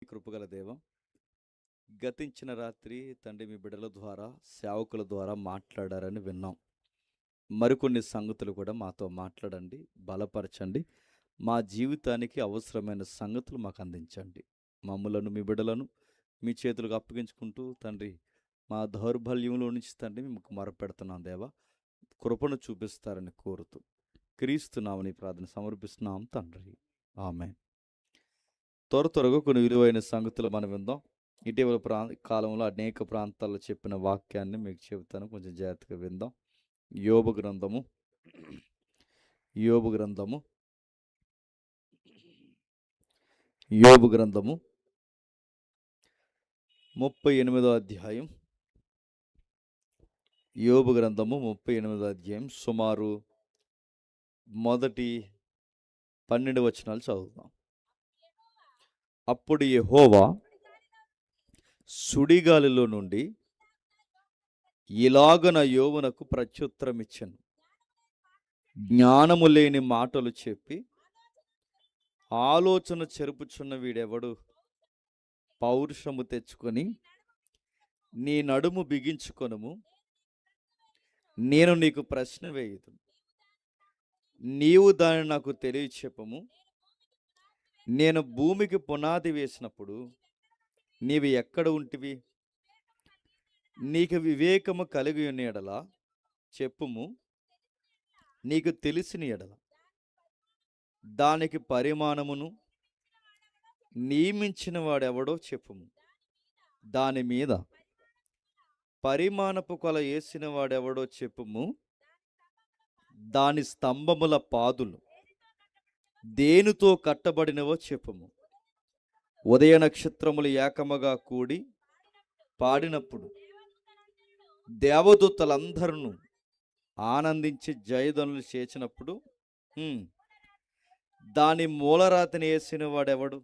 కృపగల దేవ, గతించిన రాత్రి తండ్రి మీ బిడ్డల ద్వారా సేవకుల ద్వారా మాట్లాడారని విన్నాం. మరికొన్ని సంగతులు కూడా మాతో మాట్లాడండి, బలపరచండి. మా జీవితానికి అవసరమైన సంగతులు మాకు అందించండి. మమ్ములను మీ బిడ్డలను మీ చేతులకు అప్పగించుకుంటూ తండ్రి, మా దౌర్బల్యంలో నుంచి తండ్రి మీకు మొరపెడుతున్నాం దేవా, కృపను చూపిస్తారని కోరుతూ క్రీస్తునామని ప్రార్థన సమర్పిస్తున్నాం తండ్రి. ఆమేన్. త్వరగా కొన్ని విలువైన సంగతులు మనం విందాం. ఇటీవల కాలంలో అనేక ప్రాంతాల్లో చెప్పిన వాక్యాన్ని మీకు చెబుతాను, కొంచెం జాగ్రత్తగా విందాం. యోబు గ్రంథము యోబు గ్రంథము యోబు గ్రంథము 38వ అధ్యాయం. యోబు గ్రంథము 38వ అధ్యాయం సుమారు మొదటి 12 వచనాలు చదువుదాం. అప్పుడు యెహోవా సుడిగాలిలో నుండి ఇలాగన యోబునకు ప్రత్యుత్తరం ఇచ్చెను. జ్ఞానము లేని మాటలు చెప్పి ఆలోచన చెరుపుచున్న వీడెవడు? పౌరుషము తెచ్చుకొని నీ నడుము బిగించుకొనుము, నేను నీకు ప్రశ్న వేయుదు, నీవు దాన్ని నాకు తెలియచెప్పము. నేను భూమికి పునాది వేసినప్పుడు నీవు ఎక్కడ ఉంటివి? నీకు వివేకము కలిగి ఉన్న ఎడల చెప్పుము, నీకు తెలిసిన ఎడల దానికి పరిమాణమును నియమించిన వాడెవడో చెప్పుము. దాని మీద పరిమాణపు కొల వేసిన వాడెవడో చెప్పుము. దాని స్తంభముల పాదులు దేనితో కట్టబడినవో చెప్పుము. ఉదయ నక్షత్రములు ఏకముగా కూడి పాడినప్పుడు దేవదూతలందరూ ఆనందించి జయధ్వనులు చేసినప్పుడు దాని మూలరాతిని వేసిన వాడెవడు?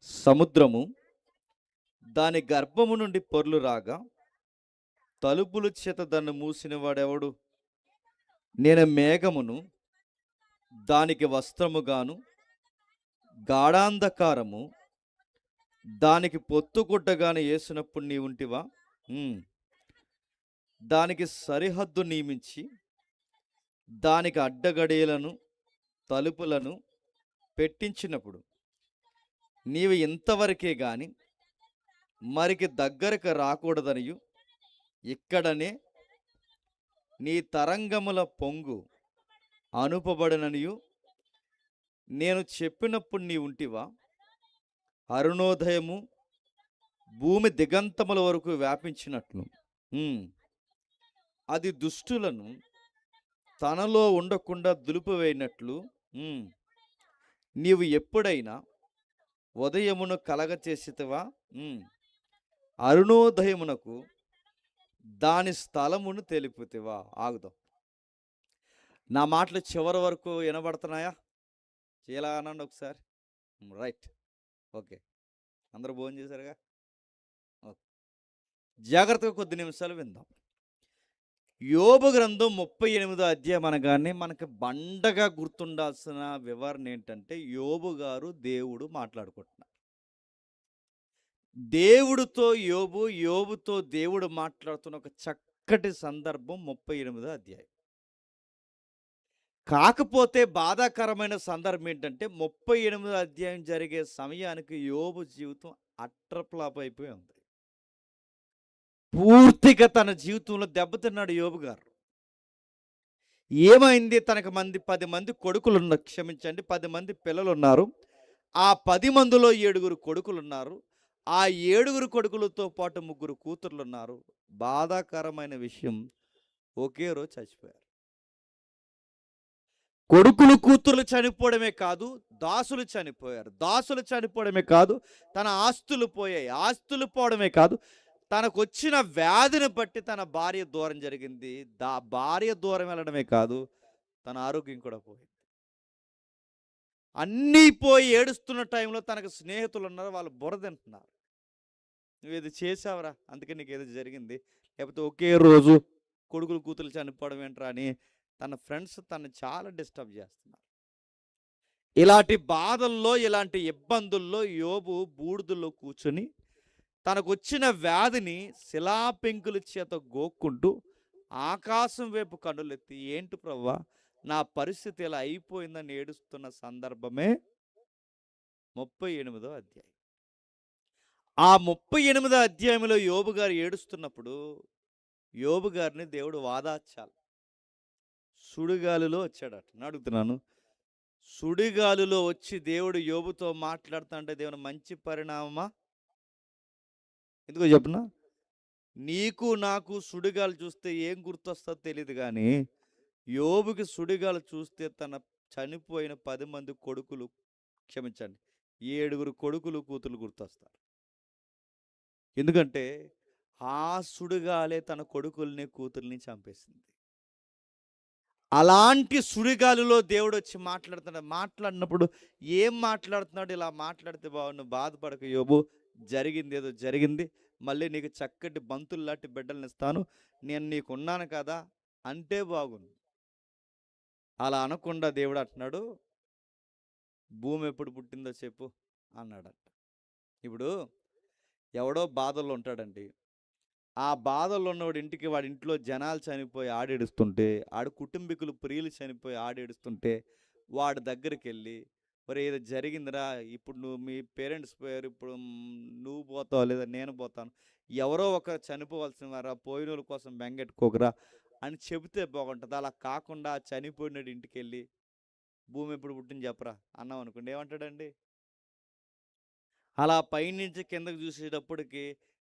సముద్రము దాని గర్భము నుండి పొర్లు రాగా తలుపుల చేత దాన్ని మూసిన వాడెవడు? నేను మేఘమును దానికి వస్త్రముగాను గాఢాంధకారము దానికి పొత్తుగుడ్డగాను వేసినప్పుడు నీ ఉంటివా? దానికి సరిహద్దు నియమించి దానికి అడ్డగడియలను తలుపులను పెట్టించినప్పుడు నీవు ఇంతవరకే గాని మరికి దగ్గరకు రాకూడదనియు, ఇక్కడనే నీ తరంగముల పొంగు అనుపబడననియు నేను చెప్పినప్పుడు నీ ఉంటివా? అరుణోదయము భూమి దిగంతముల వరకు వ్యాపించినట్లు అది దుష్టులను తనలో ఉండకుండా దులిపివేయినట్లు నీవు ఎప్పుడైనా ఉదయమును కలగచేసితివా? అరుణోదయమునకు దాని స్థలమును తెలిపితివా? ఆగుదాం. నా మాటలు చివరి వరకు వినబడుతున్నాయా? ఇలా అనండి ఒకసారి. Right, okay. అందరూ భోజనం చేశారుగా? ఓకే, జాగ్రత్తగా కొద్ది నిమిషాలు విందాం. యోబు గ్రంథం 38వ అధ్యాయం అనగానే మనకి బండగా గుర్తుండాల్సిన వివరణ ఏంటంటే, యోబు గారు దేవుడు మాట్లాడుకుంటున్నారు. దేవుడితో యోబు, యోబుతో దేవుడు మాట్లాడుతున్న ఒక చక్కటి సందర్భం 38వ అధ్యాయం. కాకపోతే బాధాకరమైన సందర్భం ఏంటంటే 38వ అధ్యాయం జరిగే సమయానికి యోబు జీవితం అట్రప్లాప్ అయిపోయి ఉంది. పూర్తిగా తన జీవితంలో దెబ్బతిన్నాడు యోబు గారు. ఏమైంది? తనకు 10 మంది కొడుకులు ఉన్నారు, క్షమించండి 10 మంది పిల్లలు ఉన్నారు. ఆ 10 మందిలో 7 కొడుకులు ఉన్నారు. ఆ 7 కొడుకులతో పాటు 3 కూతుర్లు ఉన్నారు. బాధాకరమైన విషయం, ఒకే రోజు చచ్చిపోయారు. కొడుకులు కూతుర్లు చనిపోవడమే కాదు, దాసులు చనిపోయారు. దాసులు చనిపోవడమే కాదు, తన ఆస్తులు పోయాయి. ఆస్తులు పోవడమే కాదు, తనకు వచ్చిన వ్యాధిని బట్టి తన భార్య దూరం జరిగింది. భార్య దూరం వెళ్ళడమే కాదు, తన ఆరోగ్యం కూడా పోయింది. అన్నీ పోయి ఏడుస్తున్న టైంలో తనకు స్నేహితులు ఉన్నారు, వాళ్ళు బురదంటున్నారు. నువ్వేది చేసావురా, అందుకే నీకు ఏదో జరిగింది. లేకపోతే ఒకే రోజు కొడుకులు కూతురు చనిపోవడం ఏంట్రా అని తన ఫ్రెండ్స్ తను చాలా డిస్టర్బ్ చేస్తున్నారు. ఇలాంటి బాధల్లో, ఇలాంటి ఇబ్బందుల్లో యోబు బూడిదలో కూర్చొని తనకొచ్చిన వ్యాధిని శిలాపెంకుల చేత గోక్కుంటూ ఆకాశం వైపు కన్నులెత్తి, ఏంటి ప్రవ్వా నా పరిస్థితి ఇలా అయిపోయిందని ఏడుస్తున్న సందర్భమే 38వ అధ్యాయం. ఆ 38వ అధ్యాయంలో యోబు గారు ఏడుస్తున్నప్పుడు యోబు గారిని దేవుడు వాదాచాలి. సుడిగాలిలో వచ్చాడట. నేను అడుగుతున్నాను, సుడిగాలిలో వచ్చి దేవుడు యోబుతో మాట్లాడుతుంటే దేవుని మంచి పరిణామమా? ఎందుకో చెప్పునా, నీకు నాకు సుడిగాలు చూస్తే ఏం గుర్తొస్తుందో తెలియదు, కానీ యోబుకి సుడిగాలు చూస్తే తన చనిపోయిన 10 మంది కొడుకులు, క్షమించండి 7 కొడుకులు కూతురు గుర్తొస్తారు. ఎందుకంటే ఆ సుడిగాలే తన కొడుకుల్ని కూతుర్ని చంపేసింది. అలాంటి సుడిగాలిలో దేవుడు వచ్చి మాట్లాడుతున్నాడు. మాట్లాడినప్పుడు ఏం మాట్లాడుతున్నాడు? ఇలా మాట్లాడితే బాగుండు, బాధపడక యోబు, జరిగింది ఏదో జరిగింది, మళ్ళీ నీకు చక్కటి బంతుల్లాంటి బిడ్డల్ని ఇస్తాను, నేను నీకున్నాను కదా అంటే బాగుండు. అలా అనకుండా దేవుడు అంటున్నాడు, భూమి ఎప్పుడు పుట్టిందో చెప్పు అన్నాడట. ఇప్పుడు ఎవడో బాధల్లో ఉంటాడండి. ఆ బాధల్లో ఉన్నవాడి ఇంటికి, వాడి ఇంట్లో జనాలు చనిపోయి ఆడేడుస్తుంటే, ఆడు కుటుంబీకులు ప్రియులు చనిపోయి ఆడేడుస్తుంటే వాడి దగ్గరికి వెళ్ళి, మరి ఏదో జరిగిందిరా, ఇప్పుడు నువ్వు, మీ పేరెంట్స్ పోయారు, ఇప్పుడు నువ్వు పోతావు లేదా నేను పోతాను, ఎవరో ఒకరు చనిపోవాల్సిన వారా, పోయిన వాళ్ళ కోసం బెంగెట్టుకోకరా అని చెబితే బాగుంటుంది. అలా కాకుండా చనిపోయినాడు ఇంటికి వెళ్ళి భూమి ఎప్పుడు పుట్టింది చెప్పరా అన్నాం అనుకోండి, ఏమంటాడండి? అలా పైనుంచి కిందకు చూసేటప్పటికి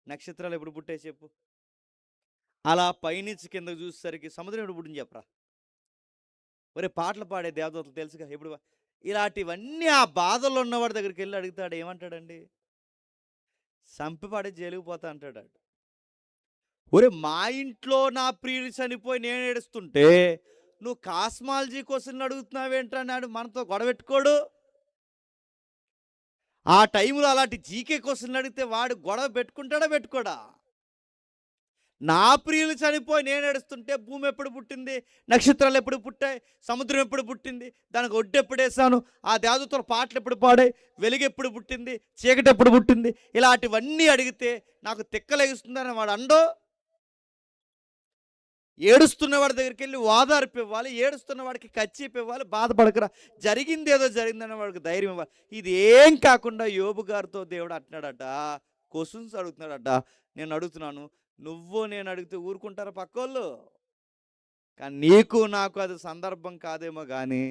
నక్షత్రాలు ఎప్పుడు పుట్టాయి చెప్పు. అలా పైనుంచి కిందకు చూసేసరికి సముద్రం ఎప్పుడు పుట్టింది చెప్పరా. ఒరే పాటలు పాడే దేవదూతలు తెలుసుగా ఎప్పుడు. ఇలాంటివన్నీ ఆ బాధల్లో ఉన్నవాడి దగ్గరికి వెళ్ళి అడుగుతాడు, ఏమంటాడండి? సంపిపాడే జైలుకుపోతా అంటాడు. ఒరే మా ఇంట్లో నా ప్రియుడు చనిపోయి నేను ఏడుస్తుంటే నువ్వు కాస్మాలజీ క్వశ్చన్లు అడుగుతున్నావేంటన్నాడు, మనతో గొడవెట్టుకోడు. ఆ టైంలో అలాంటి జీకే క్వశ్చన్లు అడిగితే వాడు గొడవ పెట్టుకుంటాడా పెట్టుకోడా? నా ప్రియులు చనిపోయి నేను ఏడుస్తుంటే భూమి ఎప్పుడు పుట్టింది, నక్షత్రాలు ఎప్పుడు పుట్టాయి, సముద్రం ఎప్పుడు పుట్టింది, దానికి ఒడ్డు ఎప్పుడు వేసాను, ఆ దేవదూతల పాటలు ఎప్పుడు పాడాయి, వెలుగు ఎప్పుడు పుట్టింది, చీకటి ఎప్పుడు పుట్టింది, ఇలాంటివన్నీ అడిగితే నాకు తిక్కలేస్తుందని వాడు అండో. ఏడుస్తున్నవాడి దగ్గరికి వెళ్ళి ఓదార్పు ఇవ్వాలి, ఏడుస్తున్నవాడికి కచ్చిపు ఇవ్వాలి, బాధపడకరా, జరిగింది ఏదో జరిగిందన్న వాడికి ధైర్యం ఇవ్వాలి. ఇది ఏం కాకుండా యోబు గారితో దేవుడు అంటున్నాడట, క్వశ్చన్స్ అడుగుతున్నాడట. నేను అడుగుతున్నాను, నువ్వు నేను అడిగితే ఊరుకుంటారా పక్కోళ్ళు? కానీ నీకు నాకు అది సందర్భం కాదేమో, కానీ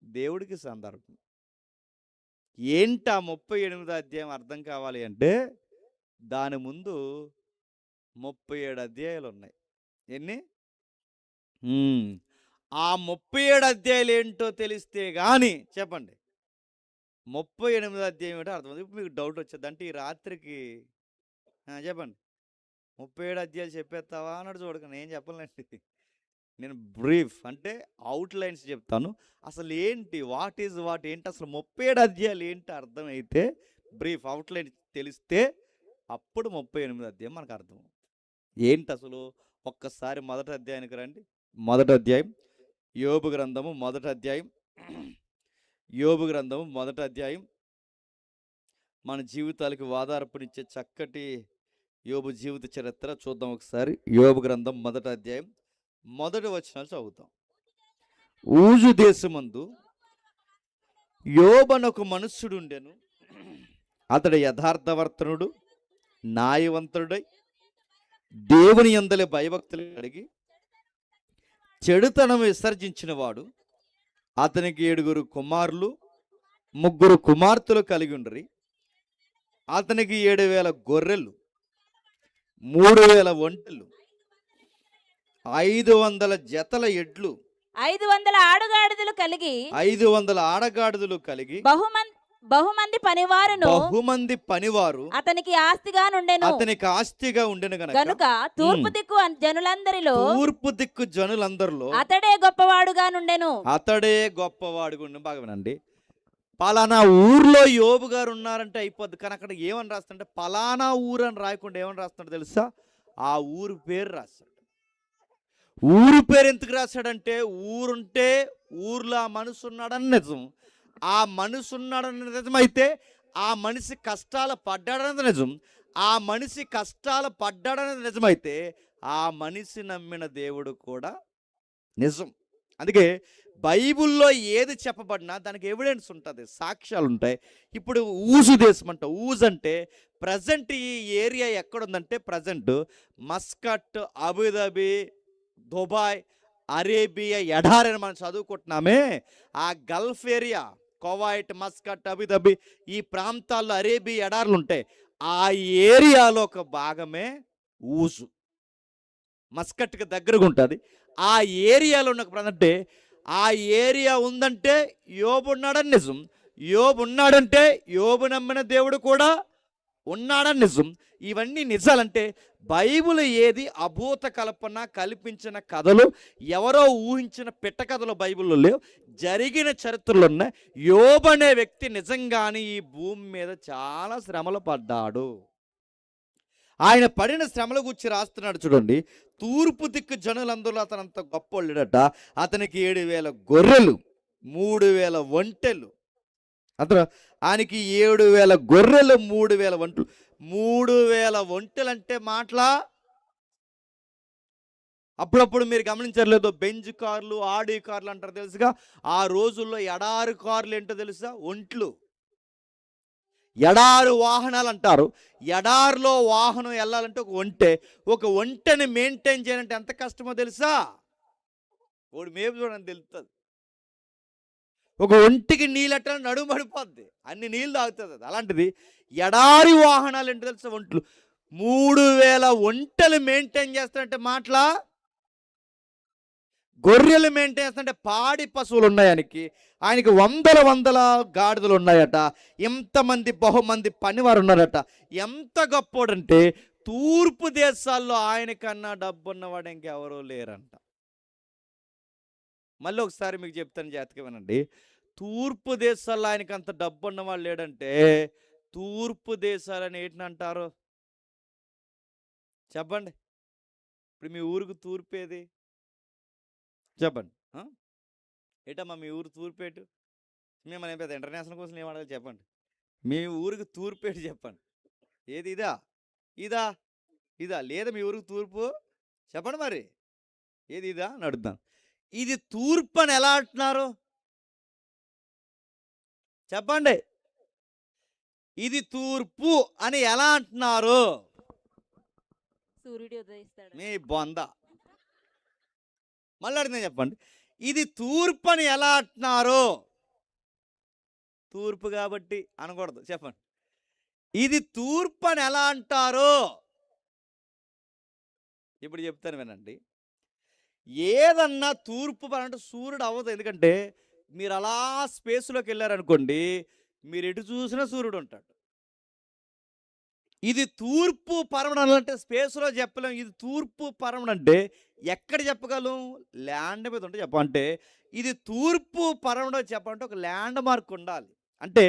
దేవుడికి సందర్భం. ఏంటి ఆ 38వ అధ్యాయం అర్థం కావాలి అంటే, దాని ముందు 37 అధ్యాయాలు ఉన్నాయి. ఎన్ని? ఆ 37 అధ్యాయాలు ఏంటో తెలిస్తే కానీ చెప్పండి, 38వ అధ్యాయం ఏంటో అర్థం. ఇప్పుడు మీకు డౌట్ వచ్చేది అంటే ఈ రాత్రికి చెప్పండి 37 అధ్యాయాలు చెప్పేస్తావా అన్నాడు. చూడకండి, ఏం చెప్పలేండి, నేను బ్రీఫ్ అంటే అవుట్లైన్స్ చెప్తాను. అసలు ఏంటి, వాట్ ఈజ్ వాట్, ఏంటి అసలు 37 అధ్యాయాలు ఏంటి అర్థమైతే, బ్రీఫ్ అవుట్లైన్ తెలిస్తే అప్పుడు 38వ అధ్యాయం మనకు అర్థం. ఏంటి అసలు, ఒక్కసారి మొదటి అధ్యాయానికి రండి. మొదటి అధ్యాయం యోబు గ్రంథము మొదటి అధ్యాయం. యోబు గ్రంథము మొదటి అధ్యాయం మన జీవితాలకి ఓదార్పునిచ్చే చక్కటి యోబు జీవిత చరిత్ర చూద్దాం ఒకసారి. యోబు గ్రంథం మొదటి అధ్యాయం మొదటి వచనాలు చదువుతాం. ఊజు దేశమందు యోబు అను ఒక మనుష్యుడు ఉండెను. అతడు యథార్థవర్తనుడు, న్యాయవంతుడై దేవుని యందలి భయభక్తులు కలిగి చెడుతనం విసర్జించిన వాడు. అతనికి 7 కుమారులు 3 కుమార్తెలు కలిగి ఉండరి. అతనికి 7,000 గొర్రెలు, 3,000 ఒంటెలు, 500 జతల ఎడ్లు, 500 ఆడగాడిదలు కలిగి 500 ఆడగాడిదలు కలిగి బహుమంది పనివారు అతనికి ఆస్తిగా ఉండెను గనుక తూర్పు దిక్కు జనులందరిలో అతడే గొప్పవాడుగా నుండెను. బాగా వినండి. పలానా ఊర్లో యోబు గారు ఉన్నారంటే అయిపోద్ది, కానీ అక్కడ ఏమని రాస్తుంటే పలానా ఊరు అని రాయకుండా ఏమని రాస్తున్నాడు తెలుసా? ఆ ఊరు పేరు రాస్తాడు. ఊరు పేరు ఎందుకు రాశాడంటే, ఊరుంటే ఊర్లో ఆ మనిషి ఉన్నాడని నిజం. ఆ మనిషి ఉన్నాడన్నది నిజమైతే ఆ మనిషి కష్టాలు పడ్డాడన్నది నిజం. ఆ మనిషి కష్టాలు పడ్డాడన్నది నిజమైతే ఆ మనిషి నమ్మిన దేవుడు కూడా నిజం. అందుకే బైబిల్‌లో ఏది చెప్పబడినా దానికి ఎవిడెన్స్ ఉంటది. సాక్ష్యాలు ఉంటాయి. ఇప్పుడు ఊజు దేశం అంట. ఊజ్ అంటే ప్రెజెంట్ ఈ ఏరియా ఎక్కడుందంటే present Muscat, Abu Dhabi, Dubai, Arabia ఎడారి అని మనం చదువుకుంటున్నామే. ఆ Gulf area Kuwait, Muscat, Abu Dhabi ఈ ప్రాంతాల్లో అరేబియా ఎడారులు ఉంటాయి. ఆ ఏరియాలో ఒక భాగమే ఊజు. మస్కట్‌కి దగ్గరగా ఉంటుంది. ఆ ఏరియాలో ఉన్న అంటే ఆ ఏరియా ఉందంటే యోబు ఉన్నాడని నిజం. యోబు ఉన్నాడంటే యోబు నమ్మిన దేవుడు కూడా ఉన్నాడని నిజం. ఇవన్నీ నిజాలంటే బైబిల్ ఏది అభూత కల్పన కల్పించిన కథలు ఎవరో ఊహించిన పిట్ట కథలు బైబిల్లో లేవు. జరిగిన చరిత్రలో ఉన్నాయి. యోబు అనే వ్యక్తి నిజంగానే ఈ భూమి మీద చాలా శ్రమలు పడ్డాడు. ఆయన పడిన శ్రమల గురించి రాస్తున్నాడు చూడండి. తూర్పు దిక్కు జనులందరూ అతనంత గొప్పోళ్ళుడట. అతనికి 7,000 గొర్రెలు, 3,000 ఒంటెలు. అతను ఆయనకి 7,000 గొర్రెలు, 3,000 ఒంటెలు. 3,000 ఒంటెలు అంటే మాటలా? అప్పుడప్పుడు మీరు గమనించట్లేదు, బెంజ్ కార్లు, ఆడి కార్లు అంటారు తెలుసుగా. ఆ రోజుల్లో ఎడారి కార్లు ఏంటో తెలుసా? ఒంట్లు. ఎడారి వాహనాలు అంటారు. ఎడారిలో వాహనం వెళ్ళాలంటే ఒక ఒంటెని మెయింటైన్ చేయాలంటే ఎంత కష్టమో తెలుసా? వాడు మేపు చూడండి తెలుస్తుంది. ఒక ఒంటికి నీళ్ళట్టాలని నడుము పడిపోద్ది, అన్ని నీళ్ళు తాగుతుంది అది. అలాంటిది ఎడారి వాహనాలు ఏంటో తెలుసా? ఒంట్లు. 3,000 ఒంటెలు మెయింటైన్ చేస్తారంటే మాటలా? గొర్రెలు మెయింటైన్ చేస్తుంటే పాడి పశువులు ఉన్నాయి ఆయనకి వందల గాడిదలు ఉన్నాయట. ఎంతమంది బహుమంది పనివారు ఉన్నారట. ఎంత గొప్పోడంటే తూర్పు దేశాల్లో ఆయనకన్నా డబ్బున్నవాడు ఇంకెవరూ లేరంట. మళ్ళీ ఒకసారి మీకు చెప్తాను, జాతకం వినండి. తూర్పు దేశాల్లో ఆయనకి అంత డబ్బు ఉన్నవాడు లేడంటే తూర్పు దేశాలని ఏంటంటారు చెప్పండి? ఇప్పుడు మీ ఊరికి తూర్పేది చెప్పండి. ఏటమ్మా మీ ఊరు తూర్పేటు? మేము పెద్ద ఇంటర్నేషనల్ కోసం ఏం అడగాలి చెప్పండి? మీ ఊరికి తూర్పేటు చెప్పండి. ఏది? ఇదా ఇదా ఇదా లేదా మీ ఊరికి తూర్పు చెప్పండి మరి. ఏది? ఇదా అని అడుగుతాను. ఇది తూర్పు అని ఎలా అంటున్నారు చెప్పండి? ఇది తూర్పు అని ఎలా అంటున్నారు? సూర్యుడు ఉదయిస్తాడు. మీ బొంద. మళ్ళీ అడిగితే చెప్పండి. ఇది తూర్పు అని ఎలా అంటున్నారు? తూర్పు కాబట్టి అనకూడదు, చెప్పండి. ఇది తూర్పు అని ఎలా అంటారు? ఇప్పుడు చెప్తాను వినండి. ఏదన్నా తూర్పు అంటే సూర్యుడు అవ్వదు. ఎందుకంటే మీరు అలా స్పేస్లోకి వెళ్ళారనుకోండి, మీరు ఎటు చూసినా సూర్యుడు ఉంటాడు. ఇది తూర్పు పరమణం అంటే స్పేస్లో చెప్పలేం. ఇది తూర్పు పరమణం అంటే ఎక్కడ చెప్పగలం? ల్యాండ్ మీద ఉంటే చెప్పంటే ఇది తూర్పు పరమణం చెప్పాలంటే ఒక ల్యాండ్ మార్క్ ఉండాలి. అంటే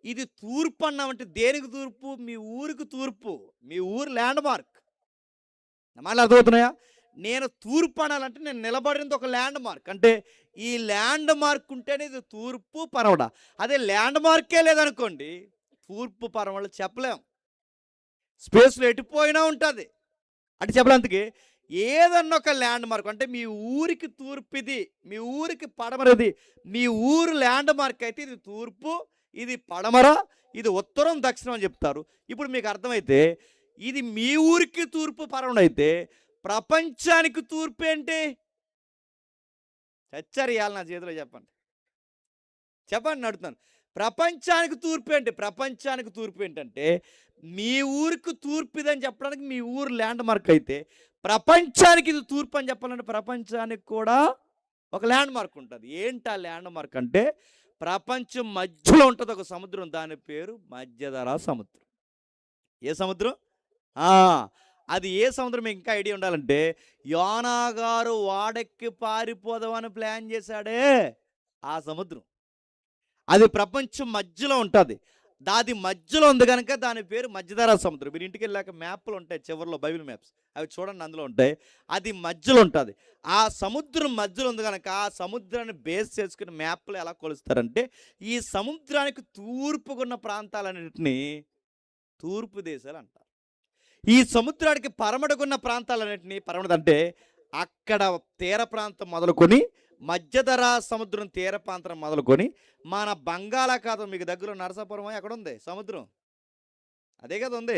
ఇది తూర్పు అన్నామంటే దేనికి తూర్పు? మీ ఊరికి తూర్పు. మీ ఊరు ల్యాండ్ మార్క్. మళ్ళీ అర్థమవుతున్నాయా? నేను తూర్పు అనాలంటే నేను నిలబడింది ఒక ల్యాండ్ మార్క్. అంటే ఈ ల్యాండ్ మార్క్ ఉంటేనే ఇది తూర్పు పరమడ. అదే ల్యాండ్ మార్కే లేదనుకోండి, తూర్పు పరమడ చెప్పలేం. స్పేస్లో ఎటుపోయినా ఉంటుంది అంటే చెప్పలేందుకే. ఏదన్నా ఒక ల్యాండ్ మార్క్ అంటే మీ ఊరికి తూర్పు ఇది, మీ ఊరికి పడమరది. మీ ఊరు ల్యాండ్ మార్క్ అయితే ఇది తూర్పు, ఇది పడమర, ఇది ఉత్తరం, దక్షిణం అని చెప్తారు. ఇప్పుడు మీకు అర్థమైతే ఇది మీ ఊరికి తూర్పు పరమణ అయితే ప్రపంచానికి తూర్పు ఏంటి? చచ్చారు ఇవాళ నా చేతిలో చెప్పండి. చెప్పండి అడుగుతాను. ప్రపంచానికి తూర్పు ఏంటి? ప్రపంచానికి తూర్పు ఏంటంటే మీ ఊరికి తూర్పు ఇదని చెప్పడానికి మీ ఊరు ల్యాండ్ మార్క్ అయితే, ప్రపంచానికి ఇది తూర్పు అని చెప్పాలంటే ప్రపంచానికి కూడా ఒక ల్యాండ్ మార్క్ ఉంటుంది. ఏంటి ఆ ల్యాండ్ మార్క్ అంటే ప్రపంచం మధ్యలో ఉంటుంది ఒక సముద్రం, దాని పేరు మధ్యధరా సముద్రం. ఏ సముద్రం? అది ఏ సముద్రం మీకు ఇంకా ఐడియా ఉండాలంటే, యోనా గారు వాడెక్కి పారిపోదామని ప్లాన్ చేశాడే ఆ సముద్రం. అది ప్రపంచం మధ్యలో ఉంటుంది. దాది మధ్యలో ఉంది కనుక దాని పేరు మధ్యధరా సముద్రం. మీరు ఇంటికి వెళ్ళాక మ్యాప్లు ఉంటాయి చివరిలో, బైబిల్ మ్యాప్స్ అవి చూడండి, అందులో ఉంటాయి. అది మధ్యలో ఉంటుంది. ఆ సముద్రం మధ్యలో ఉంది కనుక ఆ సముద్రాన్ని బేస్ చేసుకుని మ్యాప్లు ఎలా కొలుస్తారంటే ఈ సముద్రానికి తూర్పుకున్న ప్రాంతాలన్నింటినీ తూర్పు దేశాలు అంటారు. ఈ సముద్రానికి పరమడుకున్న ప్రాంతాలన్నింటినీ పరమడు అంటే అక్కడ తీర ప్రాంతం మొదలుకొని మధ్యధరా సముద్రం తీర ప్రాంతం మొదలుకొని మన బంగాళాఖాతం మీకు దగ్గరలో నరసాపురం ఎక్కడ ఉంది సముద్రం, అదే కదా ఉంది.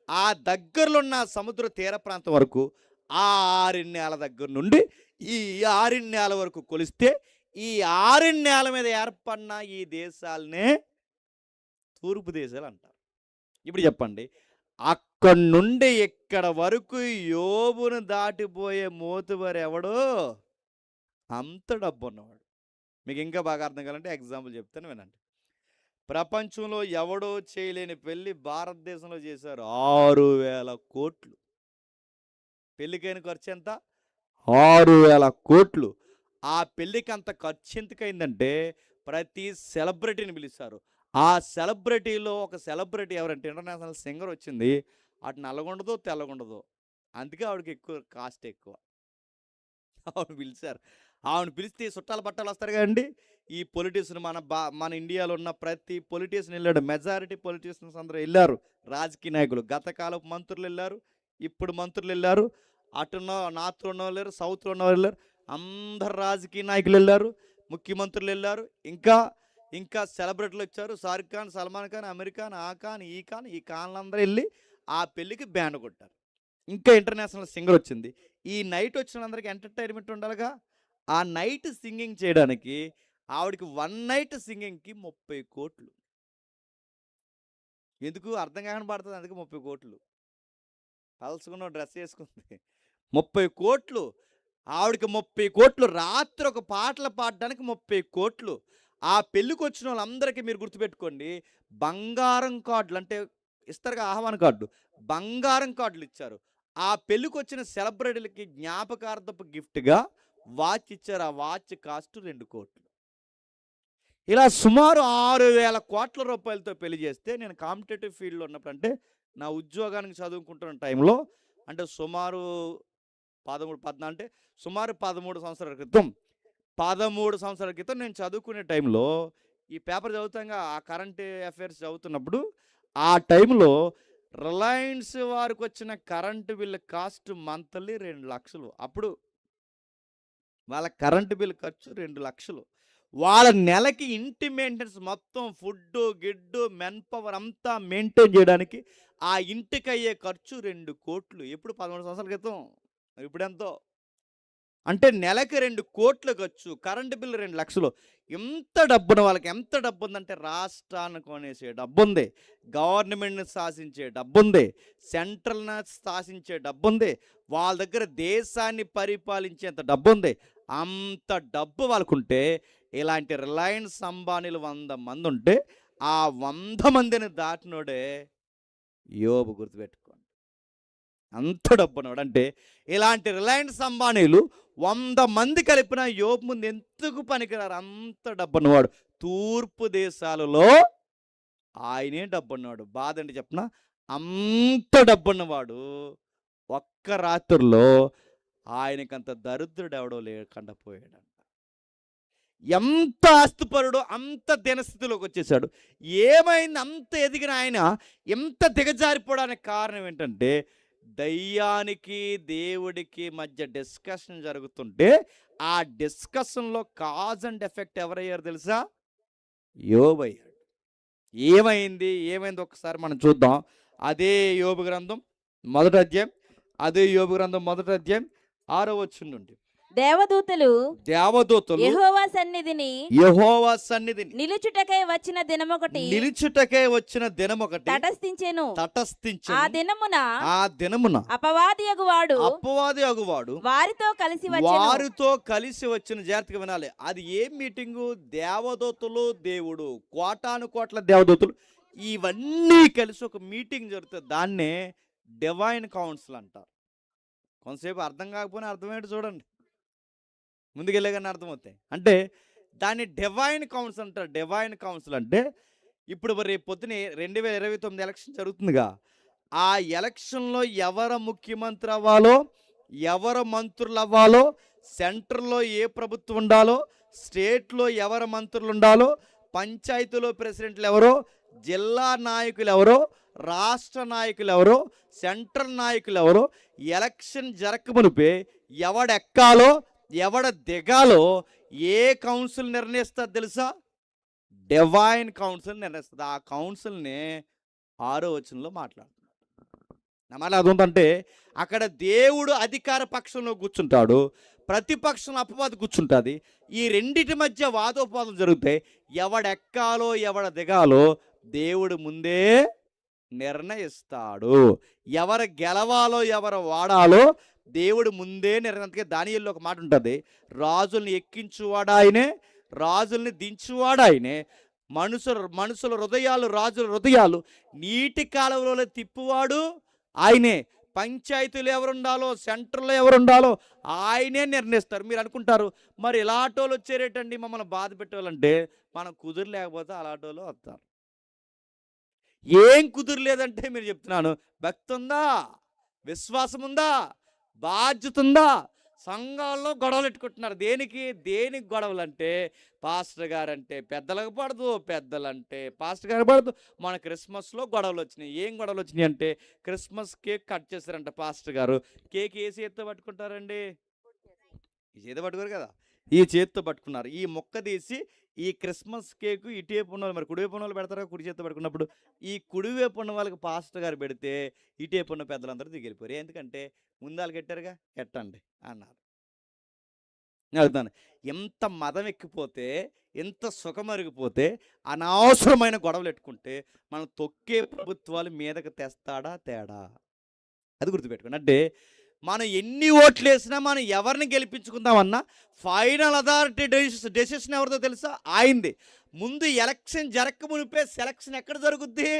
ఆ దగ్గరలో ఉన్న సముద్ర తీర ప్రాంతం వరకు ఆ ఆరిన్నేల దగ్గర నుండి ఈ ఆరిన్నేల వరకు కొలిస్తే ఈ ఆరిన్నేల మీద ఏర్పడిన ఈ దేశాలనే తూర్పు దేశాలు అంటారు. ఇప్పుడు చెప్పండి, అక్కడి నుండి ఇక్కడ వరకు యోబును దాటిపోయే మోతువారు ఎవడో అంత డబ్బు ఉన్నవాడు. మీకు ఇంకా బాగా అర్థం కావాలంటే ఎగ్జాంపుల్ చెప్తాను వినండి. ప్రపంచంలో ఎవడో చేయలేని పెళ్లి భారతదేశంలో చేశారు. 6,000 కోట్లు. పెళ్ళికైన ఖర్చు ఎంత? 6,000 కోట్లు. ఆ పెళ్ళికి అంత ఖర్చు ఎందుకైందంటే ప్రతి సెలబ్రిటీని పిలుస్తారు. ఆ సెలబ్రిటీలో ఒక సెలబ్రిటీ ఎవరంటే ఇంటర్నేషనల్ సింగర్ వచ్చింది. అటు నల్లగుండదో తెల్లగుండదో, అందుకే ఆవిడకి ఎక్కువ కాస్ట్ ఎక్కువ. ఆవిడ పిలిచారు. ఆవిడ పిలిస్తే చుట్టాల పట్టాలు వస్తారు కదండి. ఈ పొలిటీషియన్ మన ఇండియాలో ఉన్న ప్రతి పొలిటీషియన్ వెళ్ళాడు. మెజారిటీ పొలిటీషియన్స్ అందరూ వెళ్ళారు. రాజకీయ నాయకులు, గతకాలపు మంత్రులు వెళ్ళారు, ఇప్పుడు మంత్రులు వెళ్ళారు, అటున్న నార్త్లో ఉన్న వాళ్ళు, సౌత్లో ఉన్న వాళ్ళు వెళ్ళారు. అందరు రాజకీయ నాయకులు వెళ్ళారు, ముఖ్యమంత్రులు వెళ్ళారు, ఇంకా ఇంకా సెలబ్రిటీలు వచ్చారు. షారుఖ్ ఖాన్, సల్మాన్ ఖాన్, అమీర్ ఖాన్, ఆ ఖాన్, ఈ ఖాన్లందరూ వెళ్ళి ఆ పెళ్ళికి బ్యాండ్ కొట్టారు. ఇంకా ఇంటర్నేషనల్ సింగర్ వచ్చింది. ఈ నైట్ వచ్చిన అందరికి ఎంటర్టైన్మెంట్ ఉండాలిగా. ఆ నైట్ సింగింగ్ చేయడానికి ఆవిడకి 1 నైట్ సింగింగ్కి 30 కోట్లు. ఎందుకు అర్థం కాకుండా పడుతుంది, అందుకే 30 కోట్లు. పల్సుకున్న డ్రెస్ వేసుకుంది. 30 కోట్లు. ఆవిడకి 30 కోట్లు. రాత్రి ఒక పాటలు పాడడానికి 30 కోట్లు. ఆ పెళ్ళికి వచ్చిన వాళ్ళందరికీ మీరు గుర్తుపెట్టుకోండి, బంగారం కార్డులు అంటే ఇస్తారుగా, ఆహ్వాన కార్డు, బంగారం కార్డులు ఇచ్చారు. ఆ పెళ్ళికి వచ్చిన సెలబ్రిటీలకి జ్ఞాపకార్థపు గిఫ్ట్గా వాచ్ ఇచ్చారు. ఆ వాచ్ కాస్ట్ 2 కోట్లు. ఇలా సుమారు 6,000 కోట్ల రూపాయలతో పెళ్లి చేస్తే, నేను కాంపిటేటివ్ ఫీల్డ్లో ఉన్నప్పుడు అంటే నా ఉద్యోగానికి చదువుకుంటున్న టైంలో అంటే సుమారు 14 అంటే సుమారు 13 సంవత్సరాల క్రితం 13 సంవత్సరాల క్రితం నేను చదువుకునే టైంలో ఈ పేపర్ చదువుతాగా, ఆ కరెంట్ అఫైర్స్ చదువుతున్నప్పుడు ఆ టైంలో రిలయన్స్ వారికి వచ్చిన కరెంటు బిల్లు కాస్ట్ మంత్లీ 2 లక్షలు. అప్పుడు వాళ్ళ కరెంటు బిల్లు ఖర్చు 2 లక్షలు. వాళ్ళ నెలకి ఇంటి మెయింటెనెన్స్ మొత్తం ఫుడ్డు గిడ్డు మెన్ పవర్ అంతా మెయింటైన్ చేయడానికి ఆ ఇంటికి అయ్యే ఖర్చు 2 కోట్లు. ఎప్పుడు 13 సంవత్సరాల క్రితం. ఇప్పుడెంతో అంటే నెలకి 2 కోట్ల ఖర్చు, కరెంటు బిల్లు 2 లక్షలు. ఎంత డబ్బున వాళ్ళకి, ఎంత డబ్బు ఉందంటే రాష్ట్రాన్ని కొనేసే డబ్బు ఉంది, గవర్నమెంట్ని శాసించే డబ్బు ఉంది, సెంట్రల్ని శాసించే డబ్బు ఉంది, వాళ్ళ దగ్గర దేశాన్ని పరిపాలించేంత డబ్బు ఉంది. అంత డబ్బు వాళ్ళకుంటే ఇలాంటి రిలయన్స్ అంబానీలు 100 మంది ఉంటే ఆ 100 మందిని దాటినోడే యోబు. గుర్తుపెట్టుకోండి, అంత డబ్బున్నవాడు. అంటే ఇలాంటి రిలయన్స్ అంబానీలు 100 మంది కలిపిన యోబు ముందు ఎందుకు పనికిరారు. అంత డబ్బున్నవాడు. తూర్పు దేశాలలో ఆయనే డబ్బున్నవాడు. బాధ అంటే చెప్పిన, అంత డబ్బున్నవాడు ఒక్క రాత్రిలో ఆయనకంత దరిద్రుడు ఎవడో లేకుండా పోయాడంట. ఎంత ఆస్తిపరుడో అంత దినస్థితిలోకి వచ్చేసాడు. ఏమైంది అంత ఎదిగిన ఆయన ఎంత దిగజారిపోవడానికి కారణం ఏంటంటే, దయ్యానికి దేవుడికి మధ్య డిస్కషన్ జరుగుతుంటే ఆ డిస్కషన్లో కాజ్ అండ్ ఎఫెక్ట్ ఎవరయ్యారు తెలుసా? యోబు అయ్యాడు. ఏమైంది ఒకసారి మనం చూద్దాం. అదే యోబు గ్రంథం మొదటి అధ్యాయం 6వ వచనం నుండి. దేవదూతలు యెహోవా సన్నిధిని నిలుచుటకై వచ్చిన దినమొకటి తటస్థించెను. ఆ దినమున అపవాది అగువాడు వారితో కలిసి వచ్చిన. జాగ్రత్తగా వినాలి. అది ఏ మీటింగు? దేవదూతలు, దేవుడు, కోటాను కోట్ల దేవదూతలు ఇవన్నీ కలిసి ఒక మీటింగ్ జరుగుతుంది. దాన్నే డివైన్ కౌన్సిల్ అంటారు. కొంతసేపు అర్థం కాకపోయినా అర్థమేంటి చూడండి, ముందుకెళ్ళగానే అర్థమవుతాయి. అంటే దాన్ని డివైన్ కౌన్సిల్ అంటారు. డివైన్ కౌన్సిల్ అంటే ఇప్పుడు రేపు పొద్దున 2029 ఎలక్షన్ జరుగుతుందిగా. ఆ ఎలక్షన్‌లో ఎవరు ముఖ్యమంత్రి అవ్వాలో, ఎవరు మంత్రులు అవ్వాలో, సెంటర్‌లో ఏ ప్రభుత్వం ఉండాలో, స్టేట్‌లో ఎవరు మంత్రులు ఉండాలో, పంచాయతీలో ప్రెసిడెంట్లు ఎవరో, జిల్లా నాయకులు ఎవరో, రాష్ట్ర నాయకులు ఎవరో, సెంట్రల్ నాయకులు ఎవరో, ఎలక్షన్ జరగకమునుపే ఎవడెక్కాలో, ఎవడ దిగాలో ఏ కౌన్సిల్ నిర్ణయిస్తుంది తెలుసా? డివైన్ కౌన్సిల్ నిర్ణయిస్తుంది. ఆ కౌన్సిల్ని 6వ వచనంలో మాట్లాడుతున్నాడు. నా మాట అదేంటంటే అక్కడ దేవుడు అధికార పక్షంలో కూర్చుంటాడు, ప్రతిపక్షంలో అపవాది కూర్చుంటుంది. ఈ రెండిటి మధ్య వాదోపాదం జరుగుతాయి. ఎవడెక్కాలో ఎవడ దిగాలో దేవుడు ముందే నిర్ణయిస్తాడు. ఎవరు గెలవాలో ఎవరు వాడాలో దేవుడు ముందే నిర్ణయం. దానియేలులో ఒక మాట ఉంటుంది, రాజుల్ని ఎక్కించువాడు ఆయనే, రాజుల్ని దించువాడు ఆయనే, మనుషుల హృదయాలు రాజుల హృదయాలు నీటి కాలువలో తిప్పువాడు ఆయనే, పంచాయతీలు ఎవరుండాలో సెంటర్లో ఎవరుండాలో ఆయనే నిర్ణయిస్తారు. మీరు అనుకుంటారు మరి ఇలాంటోళ్ళు వచ్చారేటండి మమ్మల్ని బాధ పెట్టాలంటే, మనం కుదురలేకపోతే అలాంటోళ్ళు వస్తారు. ఏం కుదురలేదంటే మీరు చెప్తున్నాను, భక్తి ఉందా, విశ్వాసం ఉందా, బాధ్యత ఉందా? సంఘాల్లో గొడవలు పెట్టుకుంటున్నారు. దేనికి గొడవలు అంటే, పాస్టర్ గారు అంటే పెద్దలకు పడదు, పెద్దలంటే పాస్టర్ గారు పడదు. మన క్రిస్మస్లో గొడవలు వచ్చినాయి. ఏం గొడవలు వచ్చినాయి అంటే, క్రిస్మస్ కేక్ కట్ చేశారంట పాస్టర్ గారు. కేక్ ఏ చేతితో పట్టుకుంటారండి? ఈ చేతితో పట్టుకోరు కదా, ఈ చేతితో పట్టుకున్నారు. ఈ మొక్క తీసి ఈ క్రిస్మస్ కేకు ఇటువైపు ఉన్న వాళ్ళు, మరి కుడివైపు ఉన్న వాళ్ళు పెడతారా కుడి చేతితో పట్టుకున్నప్పుడు? ఈ కుడివైపు ఉన్న వాళ్ళకి పాస్టర్ గారు పెడితే ఇటువైపు ఉన్న పెద్దలందరూ దిగిరిపోయారు. ఎందుకంటే ముందాలు కట్టారుగా, ఎట్టండి అన్నారు. అడుగుతాను, ఎంత మదం ఎక్కిపోతే, ఎంత సుఖమరిగిపోతే, అనవసరమైన గొడవలు పెట్టుకుంటే మనం తొక్కే ప్రభుత్వాలు మీదకి తెస్తాడా తేడా? అది గుర్తుపెట్టుకోండి. అంటే మనం ఎన్ని ఓట్లు వేసినా మనం ఎవరిని గెలిపించుకుందామన్నా ఫైనల్ అథారిటీ డెసిషన్ ఎవరిదో తెలుసా? ఆయనది. ముందు ఎలక్షన్ జరగక మునిపే సెలక్షన్ ఎక్కడ జరుగుద్ది?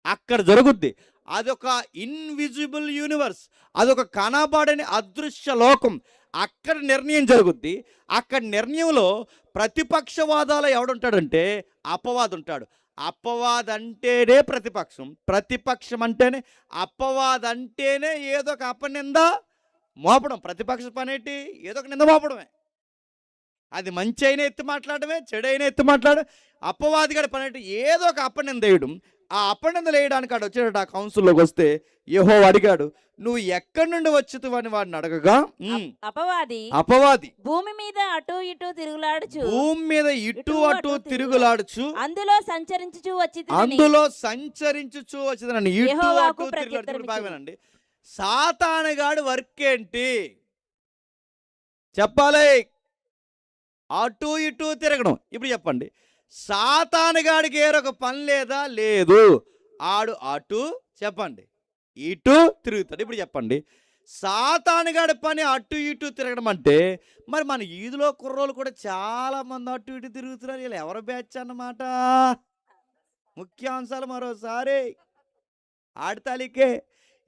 అక్కడ జరుగుద్ది. అదొక ఇన్విజిబుల్ యూనివర్స్, అదొక కనబడని అదృశ్య లోకం. అక్కడ నిర్ణయం జరుగుద్ది. అక్కడ నిర్ణయంలో ప్రతిపక్షవాదాలు ఎవడుంటాడంటే అపవాది ఉంటాడు. అపవాది అంటేనే ప్రతిపక్షం, ప్రతిపక్షం అంటేనే అపవాది అంటేనే ఏదో ఒక అపనింద మోపడం. ప్రతిపక్ష పనేటి ఏదో ఒక నింద మోపడమే. అది మంచి అయినా ఎత్తి మాట్లాడమే, చెడైనా ఎత్తి మాట్లాడడం. అపవాది గడి పనేటి ఏదో ఒక అపనింద వేయడం. ఆ అపనిందలు వేయడానికి ఆడు వచ్చాడు. ఆ కౌన్సిల్లోకి వస్తే యెహోవా అడిగాడు, నువ్వు ఎక్కడి నుండి వచ్చితివి అని వాడిని అడగగా, అపవాది భూమి మీద అటు ఇటు తిరుగులాడుచు, భూమి మీద ఇటు అటు తిరుగులాడుచు, అందులో సంచరించుచు వచ్చిందని ఇటు అటు తిరుగులాడుచు. బాగానండి, సాతానుగాడు వర్క్ ఏంటి చెప్పాలి? అటు ఇటు తిరగడం. ఇప్పుడు చెప్పండి, సాతానుగాడికి ఏరొక పని లేదా? లేదు. ఆడు అటు చెప్పండి ఇటు తిరుగుతాడు. ఇప్పుడు చెప్పండి, సాతానుగాడి పని అటు ఇటు తిరగడం అంటే, మరి మన ఈదులో కుర్రోళ్ళు కూడా చాలామంది అటు ఇటు తిరుగుతున్నారు. వీళ్ళు ఎవరు బ్యాచ్ అన్నమాట? ముఖ్యాంశాలు మరోసారి. ఆడతాలికే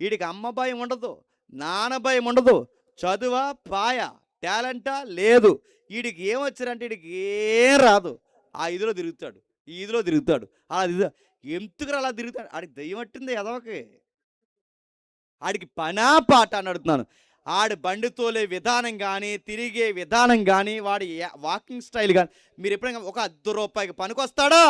వీడికి అమ్మ భయం ఉండదు, నాన్న భయం ఉండదు, చదువా పాయ, టాలెంటా లేదు. వీడికి ఏమొచ్చారంటే వీడికి ఏం రాదు. ఆ ఇదిలో తిరుగుతాడు, ఈ ఇదిలో తిరుగుతాడు, అలా ఎందుకు అలా తిరుగుతాడు? ఆడికి దయ్యం పట్టింది ఎదవకి. ఆడికి పనా పాట అని అడుగుతున్నాను. ఆడి బండి తోలే విధానం కానీ, తిరిగే విధానం కానీ, వాడి వాకింగ్ స్టైల్ కానీ, మీరు ఎప్పుడైనా ఒక ₹10 పనికొస్తాడా?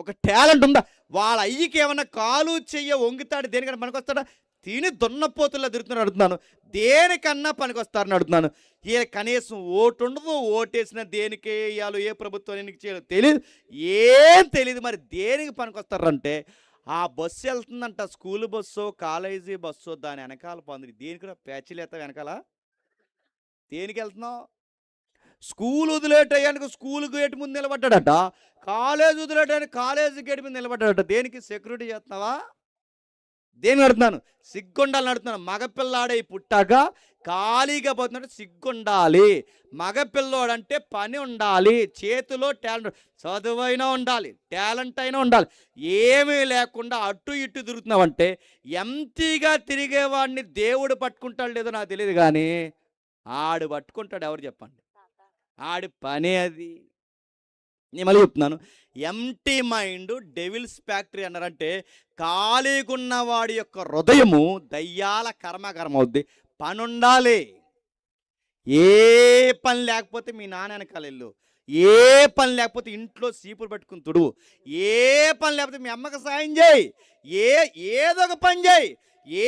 ఒక టాలెంట్ ఉందా? వాళ్ళ అయ్యికి ఏమన్నా కాలు చెయ్య వంగుతాడు, దేనికన్నా పనికొస్తాడా? తిని దున్నపోతుల్లో తిరుగుతున్నాడు అడుగుతున్నాను. దేనికన్నా పనికొస్తారని అడుగుతున్నాను. ఏ కనీసం ఓటు ఉండదు, ఓటేసిన దేనికి వేయాలో, ఏ ప్రభుత్వం ఎన్నిక చేయాలో తెలియదు, ఏం తెలియదు. మరి దేనికి పనికొస్తారంటే, ఆ బస్సు వెళ్తుందంట, స్కూల్ బస్సు, కాలేజీ బస్సు, దాని వెనకాల పొంది దేనికి ప్యాచీలు ఎత్తావు వెనకాల? దేనికి వెళ్తున్నావు? స్కూల్ వదిలేటయ్యానికి స్కూల్ గేట్ ముందు నిలబడ్డాడట, కాలేజ్ వదిలేటానికి కాలేజ్ గేట్ మీద నిలబడ్డాడట. దేనికి? సెక్యూరిటీ చేస్తున్నావా? దేని అడుగుతున్నాను? సిగ్గుండాలని అడుగుతున్నాను. మగపిల్లాడే పుట్టాక ఖాళీగా పోతున్నాడు, సిగ్గుండాలి. మగపిల్లోడంటే పని ఉండాలి, చేతిలో టాలెంట్, చదువైనా ఉండాలి, టాలెంట్ అయినా ఉండాలి. ఏమీ లేకుండా అటు ఇటు తిరుగుతున్నావంటే, ఎంతీగా తిరిగేవాడిని దేవుడు పట్టుకుంటాడు లేదో నాకు తెలియదు, కానీ ఆడు పట్టుకుంటాడు. ఎవరు చెప్పండి? ఆడి పనే అది. నేను మళ్ళీ చెప్తున్నాను, ఎంటీ మైండ్ డెవిల్స్ ఫ్యాక్టరీ అన్నారంటే ఖాళీగున్న వాడి యొక్క హృదయము దయ్యాల కర్మాకరం అవుద్ది. పని ఉండాలి. ఏ పని లేకపోతే మీ నాన్న వెనకాల వెళ్ళు, ఏ పని లేకపోతే ఇంట్లో సీపులు పట్టుకుని తుడువు, ఏ పని లేకపోతే మీ అమ్మకి సాయం చేయి, ఏ ఏదో ఒక పని చేయి,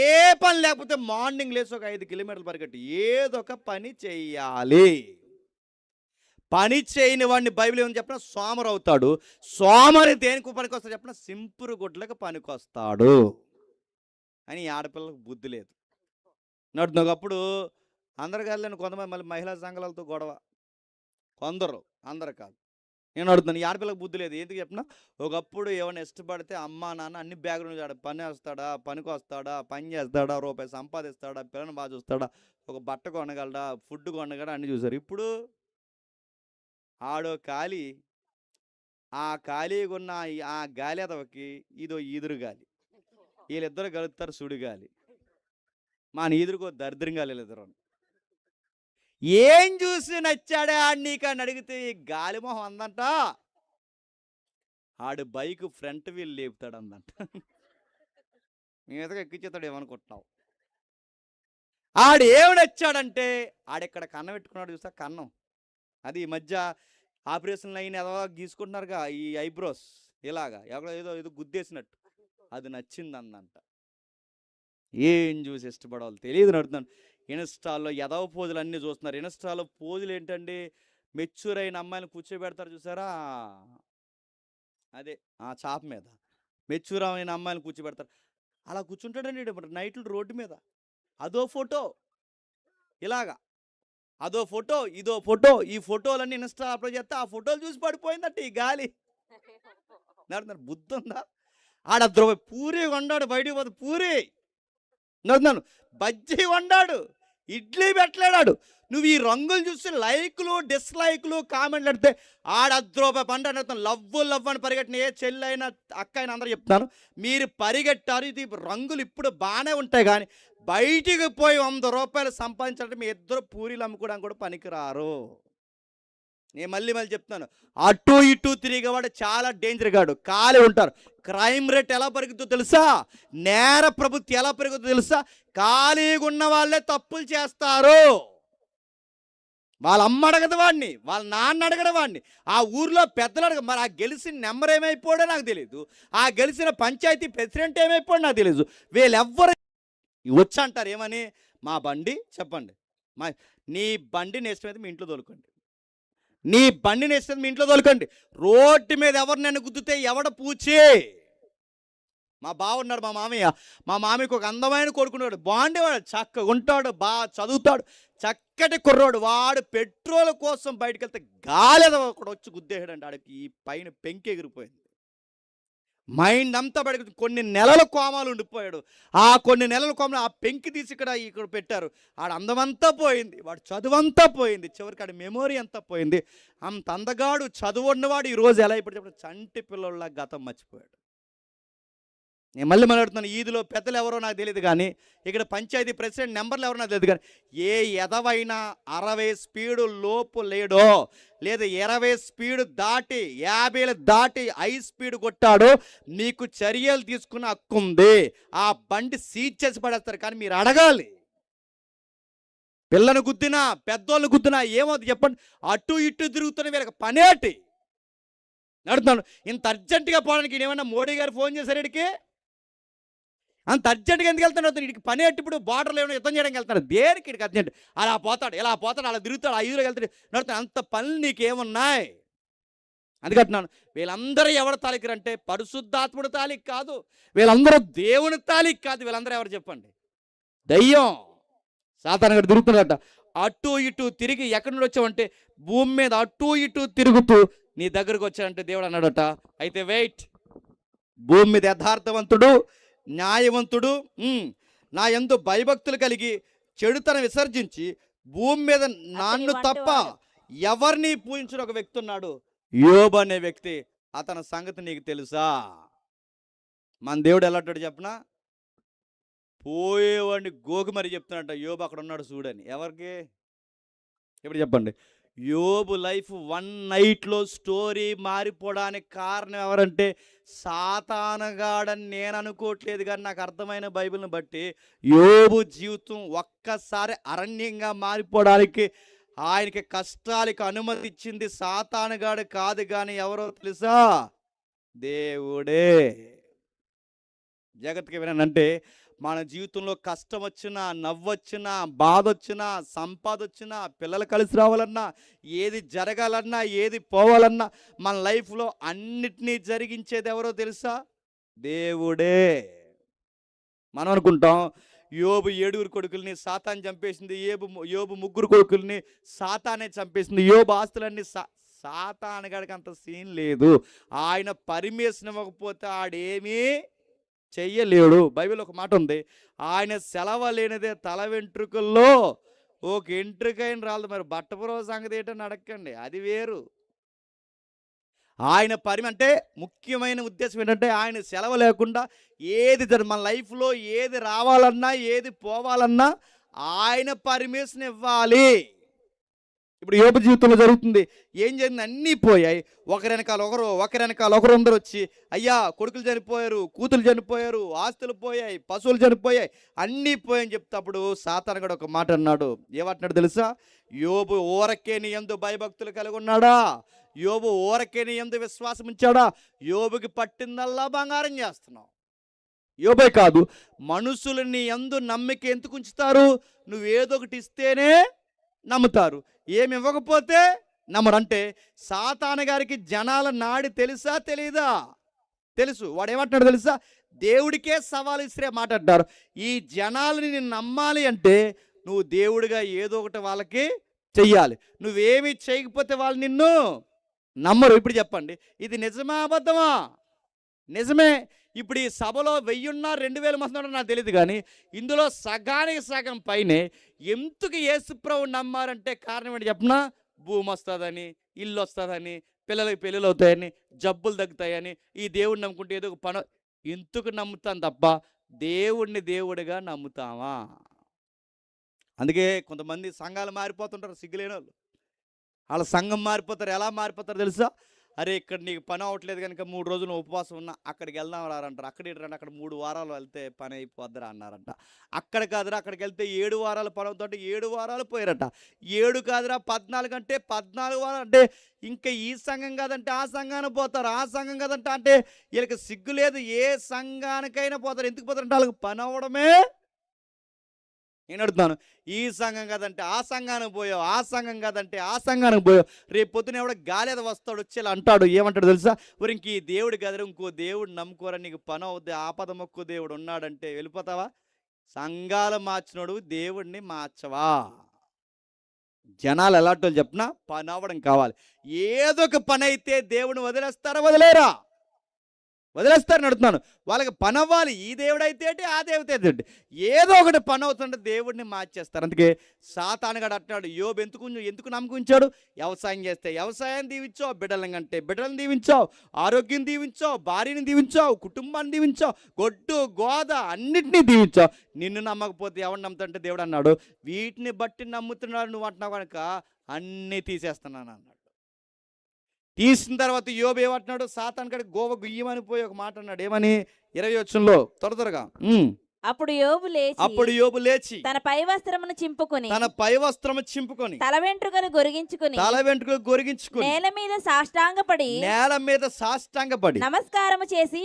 ఏ పని లేకపోతే మార్నింగ్ లేచి ఒక 5 కిలోమీటర్లు పరిగెట్టు, ఏదో ఒక పని చెయ్యాలి. పని చేయని వాడిని బైబిల్ ఏమని చెప్పిన సోమరు అవుతాడు. సోమరి దేనికి పనికి వస్తాడు చెప్పిన సింపురు గుడ్లకు పనికొస్తాడు అని. ఈ ఆడపిల్లలకు బుద్ధి లేదు. ఒకప్పుడు అందరు కాదులేని కొంతమంది మళ్ళీ మహిళా సంఘాలతో గొడవ, కొందరు, అందరు కాదు. నేను అడుగుతున్నాను, ఈ ఆడపిల్లలకు బుద్ధి లేదు. ఎందుకు చెప్పిన, ఒకప్పుడు ఏమైనా ఇష్టపడితే అమ్మా నాన్న అన్ని బ్యాగులు పని వేస్తాడా, పనికి వస్తాడా, పని చేస్తాడా, రూపాయి సంపాదిస్తాడా, పిల్లని బాగా చూస్తాడా, ఒక బట్ట కొనగలడా, ఫుడ్ కొనగలడా అన్ని చూసారు. ఇప్పుడు ఆడో ఖాళీ, ఆ ఖాళీగా ఉన్న ఆ గాలి అదవకి ఇదో ఈదురు గాలి, వీళ్ళిద్దరు కలుపుతారు సుడిగాలి. మా ఈదురుకో దరిద్రంగా వీళ్ళిద్దరు. ఏం చూసి నచ్చాడే ఆడు నీకు అని అడిగితే ఈ గాలి మొహం అందంట ఆడు బైక్ ఫ్రంట్ వీల్ లేపుతాడు అందంట. మీదగా ఎక్కించేతాడు ఏమనుకుంటున్నావు. ఆడు ఏమి నచ్చాడంటే ఆడిక్కడ కన్నం పెట్టుకున్నాడు చూసా, కన్నం అది ఈ మధ్య ఆపరేషన్ లైన్ ఏదో గీసుకుంటున్నారుగా, ఈ ఐబ్రోస్ ఇలాగా ఎవడో ఏదో ఏదో గుద్దేసినట్టు, అది నచ్చింది అందంట. ఏం చూసి ఇష్టపడాలి తెలియదు నడుతున్నాను. ఇన్స్టాల్లో ఎదవ పోజులు అన్నీ చూస్తున్నారు. ఇన్స్టాలో పోజులు ఏంటండి, మెచ్యూర్ అయిన అమ్మాయిని కూర్చోబెడతారు చూసారా, అదే ఆ చాప మీద మెచ్యూర్ అయిన అమ్మాయిని కూర్చోబెడతారు. అలా కూర్చుంటాడండి నైట్లు రోడ్డు మీద. అదో ఫోటో ఇలాగా, అదో ఫోటో ఇదో ఫోటో, ఈ ఫోటోలన్నీ ఇన్స్టా అప్లోడ్ చేస్తే ఆ ఫోటోలు చూసి పడిపోయిందట ఈ గాలి. నడుతున్నారు, బుద్ధి ఉందా. ఆడ పూరి వండాడు, బయటికి పోతే పూరి నడుతున్నాను, బజ్జీ వండాడు, ఇడ్లీ పెట్టలేడాడు. నువ్వు ఈ రంగులు చూసి లైకులు డిస్లైకులు కామెంట్లు పెడితే ఆడ రూపాయి పంట నడుతాను. లవ్ అని పరిగెట్టిన ఏ చెల్లైనా అక్క అయినా అందరూ చెప్తాను, మీరు పరిగెట్టారు. ఇది రంగులు ఇప్పుడు బాగానే ఉంటాయి, కానీ బయటికి పోయి 100 రూపాయలు సంపాదించాలంటే మీ ఇద్దరు పూరీలు అమ్ముకోవడానికి కూడా పనికిరారు. నేను మళ్ళీ చెప్తాను, అటు ఇటు తిరిగేవాడు చాలా డేంజర్ గాడు. ఖాళీ ఉంటారు. క్రైమ్ రేట్ ఎలా పెరుగుతుందో తెలుసా, నేర ప్రభుత్వం ఎలా పెరుగుతుందో తెలుసా, ఖాళీగా ఉన్న వాళ్ళే తప్పులు చేస్తారు. వాళ్ళ అమ్మ అడగదు వాడిని, వాళ్ళ నాన్న అడగడు వాడిని, ఆ ఊర్లో పెద్దలు అడగ. మరి ఆ గెలిచిన నెంబర్ ఏమైపోయాడో నాకు తెలియదు, ఆ గెలిచిన పంచాయతీ ప్రెసిడెంట్ ఏమైపోయాడో నాకు తెలియదు. వీళ్ళెవ్వరు వచ్చి అంటారు ఏమని, మా బండి చెప్పండి, మా నీ బండి నేస్తమైతే మీ ఇంట్లో తోలుకోండి, నీ బండి నేస్తుంది మీ ఇంట్లో తోలుకోండి. రోడ్డు మీద ఎవరు నన్ను గుద్దితే ఎవడ పూచే. మా బావ ఉన్నాడు, మా మామయ్య, మా మామయ్యకు ఒక అందమైన కొడుకున్నాడు, బాగుండేవాడు, చక్కగా ఉంటాడు, బాగా చదువుతాడు, చక్కటి కుర్రోడు. వాడు పెట్రోల్ కోసం బయటకు వెళ్తే గాలి ఒకడు వచ్చి గుద్దేసాడండి. ఆడికి ఈ పైన పెంకి ఎగిరిపోయింది, మైండ్ అంతా బయటకు. కొన్ని నెలల కోమాలు ఉండిపోయాడు. ఆ కొన్ని నెలల కోమలు ఆ పెంకి తీసి ఇక్కడ పెట్టారు. ఆడ అందమంతా పోయింది, వాడు చదువంతా పోయింది, చివరికి ఆడి మెమొరీ అంతా పోయింది. అంత అందగాడు చదువు ఉన్నవాడు ఈరోజు ఎలా ఇప్పుడు చంటి పిల్లల గతం మర్చిపోయాడు. నేను మళ్ళీ మాట్లాడుతున్నాను, ఈదిలో పెద్దలు ఎవరో నాకు తెలియదు, కానీ ఇక్కడ పంచాయతీ ప్రెసిడెంట్ నెంబర్లు ఎవరో నాకు తెలియదు, కానీ ఏ ఎదవైనా 60 స్పీడు లోపు లేడో, లేదా 20 స్పీడు దాటి 50 దాటి 5 స్పీడ్ కొట్టాడో మీకు చర్యలు తీసుకున్న హక్కు ఉంది. ఆ బండి సీజ్ చేసి పడేస్తారు, కానీ మీరు అడగాలి. పిల్లను గుద్దినా పెద్దోళ్ళని గుద్దినా ఏమవుతుంది చెప్పండి, అటు ఇటు తిరుగుతున్న వీళ్ళకి పనేటి. నడుతున్నాను, ఇంత అర్జెంటుగా పోవడానికి ఏమన్నా మోడీ గారు ఫోన్ చేశారు ఇడికి, అంత అర్జెంటుగా ఎందుకు వెళ్తాడు వీడికి పని ఎట్టి. ఇప్పుడు బార్డర్లో ఏమైనా యుద్ధం చేయడానికి వెళ్తాడు, దేనికి వీడికి అర్జెంట్. అలా పోతాడు, ఇలా పోతాడు, అలా తిరుగుతాడు, ఆ ఈదులోకి వెళ్తాడు, నడుతాడు. అంత పనులు నీకేమున్నాయి. అందుకంటున్నాను, వీళ్ళందరూ ఎవరు తాలికరు అంటే పరిశుద్ధాత్ముడు తాలిక కాదు, వీళ్ళందరూ దేవుని తాలిక కాదు. వీళ్ళందరూ ఎవరు చెప్పండి, దయ్యం సాతాను గారు తిరుగుతున్నాడట. అటు ఇటు తిరిగి ఎక్కడి నుండి వచ్చావంటే భూమి మీద అటు ఇటు తిరుగుతూ నీ దగ్గరకు వచ్చాడంటే దేవుడు అన్నాడట, అయితే వెయిట్, భూమి మీద యథార్థవంతుడు న్యాయవంతుడు నా యందు భయభక్తులు కలిగి చెడుతనం విసర్జించి భూమి మీద నాన్ను తప్ప ఎవరిని పూజించిన ఒక వ్యక్తి ఉన్నాడు, యోబు అనే వ్యక్తి. అతని సంగతి నీకు తెలుసా. మన దేవుడు ఎలా అంటాడు చెప్పనా, పోయేవాడిని గోకి మరి చెప్తున్నాడు, యోబు అక్కడ ఉన్నాడు చూడని. ఎవరికి ఇప్పుడు చెప్పండి, యోబు లైఫ్ వన్ నైట్లో స్టోరీ మారిపోవడానికి కారణం ఎవరంటే సాతానగాడని నేను అనుకోవట్లేదు, కానీ నాకు అర్థమైన బైబిల్ని బట్టి యోబు జీవితం ఒక్కసారి అరణ్యంగా మారిపోవడానికి ఆయనకి కష్టాలకు అనుమతి ఇచ్చింది సాతానగాడు కాదు, కానీ ఎవరో తెలుసా? దేవుడే. జాగ్రత్తగా వినండి. మన జీవితంలో కష్టం వచ్చినా, నవ్వొచ్చినా, బాధ వచ్చినా, సంపాద వచ్చినా, పిల్లలు కలిసి రావాలన్నా, ఏది జరగాలన్నా, ఏది పోవాలన్నా, మన లైఫ్లో అన్నిటినీ జరిగించేది ఎవరో తెలుసా? దేవుడే. మనం అనుకుంటాం యోబు 7 కొడుకుల్ని సాతాను చంపేసింది, యోబు 3 కొడుకుల్ని సాతానే చంపేసింది, యోబు ఆస్తులన్నీ సాతానుగాడికి అంత సీన్ లేదు. ఆయన పర్మిషన్ ఇవ్వకపోతే ఆడేమీ చెయ్యలేడు. బైబిల్ ఒక మాట ఉంది, ఆయన సెలవు లేనిదే తల వెంట్రుకల్లో ఒక ఎంట్రుకైన రాలదు. మరి బట్టపురవ సంగతి ఏంటని అడగండి, అది వేరు. ఆయన అంటే ముఖ్యమైన ఉద్దేశం ఏంటంటే ఆయన సెలవు లేకుండా ఏది మన లైఫ్లో ఏది రావాలన్నా, ఏది పోవాలన్నా ఆయన పర్మిషన్ ఇవ్వాలి. ఇప్పుడు యోబు జీవితంలో జరుగుతుంది. ఏం జరిగింది? అన్నీ పోయాయి. ఒకరెనకాల ఒకరు అందరూ వచ్చి, అయ్యా కొడుకులు చనిపోయారు, కూతురు చనిపోయారు, ఆస్తులు పోయాయి, పశువులు చనిపోయాయి, అన్నీ పోయాయని చెప్తే అప్పుడు సాతాను కూడా ఒక మాట అన్నాడు. ఏమంటున్నాడు తెలుసా? యోబు ఊరకే నీ యందు భయభక్తులు కలిగి ఉన్నాడా? యోబు ఊరకే నీ యందు విశ్వాసం ఉంచాడా? యోబుకి పట్టిందల్లా బంగారం చేస్తున్నావు. యోబే కాదు, మనుషులు నీ యందు నమ్మిక ఎందుకు ఉంచుతారు? నువ్వేదో ఒకటి ఇస్తేనే నమ్ముతారు, ఏమి ఇవ్వకపోతే నమ్మరు. అంటే సాతాను గారికి జనాల నాడి తెలుసా తెలీదా? తెలుసు. వాడు ఏమంటున్నాడు తెలుసా? దేవుడికే సవాలు ఇసిరే మాట అంటారు. ఈ జనాలని నేను నమ్మాలి అంటే నువ్వు దేవుడిగా ఏదో ఒకటి వాళ్ళకి చెయ్యాలి. నువ్వేమి చేయకపోతే వాళ్ళు నిన్ను నమ్మరు. ఇప్పుడు చెప్పండి, ఇది నిజమా అబద్ధమా? నిజమే. ఇప్పుడు ఈ సభలో 1000 ఉన్నారు, 2000 మంది ఉన్నారో నాకు తెలియదు, కానీ ఇందులో సగానికి సగం పైనే ఎందుకు యేసుప్రభు నమ్మారంటే కారణం ఏంటి చెప్పనా? భూమి వస్తుందని, ఇల్లు వస్తుందని, పిల్లలకి పెళ్ళిళ్ళు అవుతాయని, జబ్బులు తగ్గుతాయని, ఈ దేవుడిని నమ్ముకుంటే ఏదో ఒక పని ఎందుకు నమ్ముతాం తప్ప దేవుడిని దేవుడిగా నమ్ముతామా? అందుకే కొంతమంది సంఘాలు మారిపోతుంటారు, సిగ్గులేని వాళ్ళు. వాళ్ళ సంఘం మారిపోతారు. ఎలా మారిపోతారు తెలుసా? అరే ఇక్కడ నీకు పని అవ్వట్లేదు కనుక 3 రోజులు ఉపవాసం ఉన్నా, అక్కడికి వెళ్దాం రారంటారు. అక్కడ ఏంటంటే అక్కడ 3 వారాలు వెళ్తే పని అయిపోద్దిరా అన్నారంట. అక్కడ కాదురా అక్కడికి వెళ్తే 7 వారాలు పని అవుతుంటే 7 వారాలు పోయారట. 7 కాదురా 14 అంటే 14 వారాలు. అంటే ఇంకా ఈ సంఘం కాదంటే ఆ సంఘానికి పోతారు, ఆ సంఘం కాదంటే అంటే వీళ్ళకి సిగ్గు లేదు. ఏ సంఘానికైనా పోతారు. ఎందుకు పోతారంటే వాళ్ళకి పని అవ్వడమే. నేను అడుగుతున్నాను, ఈ సంఘం కదంటే ఆ సంఘానికి పోయావు, ఆ సంఘం కదంటే ఆ సంఘానికి పోయావు. రేపు పొద్దున ఎవడో గాలిద వస్తాడు, వచ్చేలా అంటాడు. ఏమంటాడు తెలుసా? మరి ఇంక ఈ దేవుడు కదరా, ఇంకో దేవుడు నమ్ముకోరా, నీకు పని అవుద్ది, ఆపద మొక్కు దేవుడు ఉన్నాడంటే వెళ్ళిపోతావా? సంఘాలు మార్చినోడు దేవుడిని మార్చవా? జనాలు ఎలాంటి వాళ్ళు చెప్పినా పని అవ్వడం కావాలి. ఏదో ఒక పని అయితే దేవుడిని వదిలేస్తారా? వదిలేరా? వదిలేస్తారని అడుగుతున్నాను. వాళ్ళకి పని అవ్వాలి. ఈ దేవుడైతే ఏంటి, ఆ దేవత ఏంటి, ఏదో ఒకటి పని అవుతుంటే దేవుడిని మార్చేస్తారు. అందుకే సాతానుగాడు అంటున్నాడు, యోబు ఎందుకు నమ్ముకుంచాడు? వ్యవసాయం చేస్తే వ్యవసాయాన్ని దీవించావు, బిడ్డలను కంటే బిడ్డలను దీవించావు, ఆరోగ్యం దీవించావు, భార్యని దీవించావు, కుటుంబాన్ని దీవించావు, గొడ్డు గోద అన్నిటినీ దీవించావు. నిన్ను నమ్మకపోతే ఎవరిని నమ్ముతుంటే దేవుడు అన్నాడు, వీటిని బట్టి నమ్ముతున్నాడు నువ్వు అంటున్నావు కనుక అన్నీ తీసేస్తున్నాను అన్నాడు. తీసిన తర్వాత యోబు ఏమంటున్నాడు? సాతాను కాడికి గోవ గుయ్యమని పోయి ఒక మాట అన్నాడు. ఏమని? 20 వచనంలో త్వరగా. అప్పుడు యోబు లేచి తన పై వస్త్రము చింపుకొని తల వెంట్రుకలు గొరిగించుకొని నేల మీద సాష్టాంగపడి నమస్కారము చేసి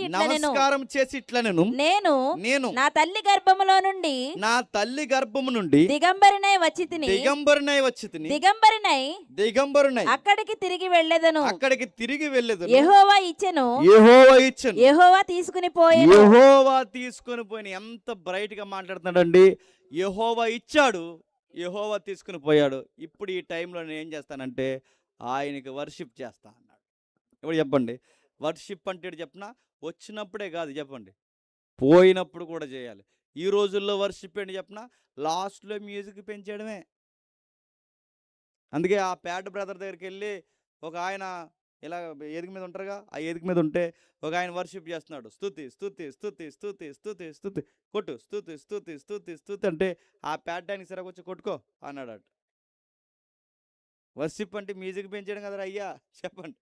ఇట్లా నేను నా తల్లి గర్భము నుండి దిగంబరినై వచ్చి దిగంబరినై అక్కడికి తిరిగి వెళ్ళెదను. యెహోవా ఇచ్చెను, యెహోవా తీసుకుని పోయిన. ఎంత బ్రైట్ గా మాట్లాడుతున్నాడండి. యెహోవా ఇచ్చాడు, యెహోవా తీసుకుని పోయాడు. ఇప్పుడు ఈ టైంలో నేను ఏం చేస్తానంటే ఆయనకి వర్షిప్ చేస్తా అన్నాడు. ఇప్పుడు చెప్పండి, వర్షిప్ అంటే చెప్పినా వచ్చినప్పుడే కాదు, చెప్పండి పోయినప్పుడు కూడా చేయాలి. ఈ రోజుల్లో వర్షిప్ ఏంటి చెప్పినా లాస్ట్లో మ్యూజిక్ పెంచేయడమే. అందుకే ఆ ప్యాడ్ బ్రదర్ దగ్గరికి వెళ్ళి ఒక ఆయన ఇలా ఏదిక మీద ఉంటారుగా, ఆ ఏదిక మీద ఉంటే ఒక ఆయన వర్షిప్ చేస్తున్నాడు, స్తుతి స్తుతి స్తుతి స్తుతి స్తుతి స్తుతి కొట్టు, స్తుతి స్తుతి స్తుతి స్తుతి అంటే ఆ ప్యాడ్ ఆయనకి సరిగా వచ్చి కొట్టుకో అన్నాడు. వర్షిప్ అంటే మ్యూజిక్ పెంచాడు కదరా అయ్యా, చెప్పండి.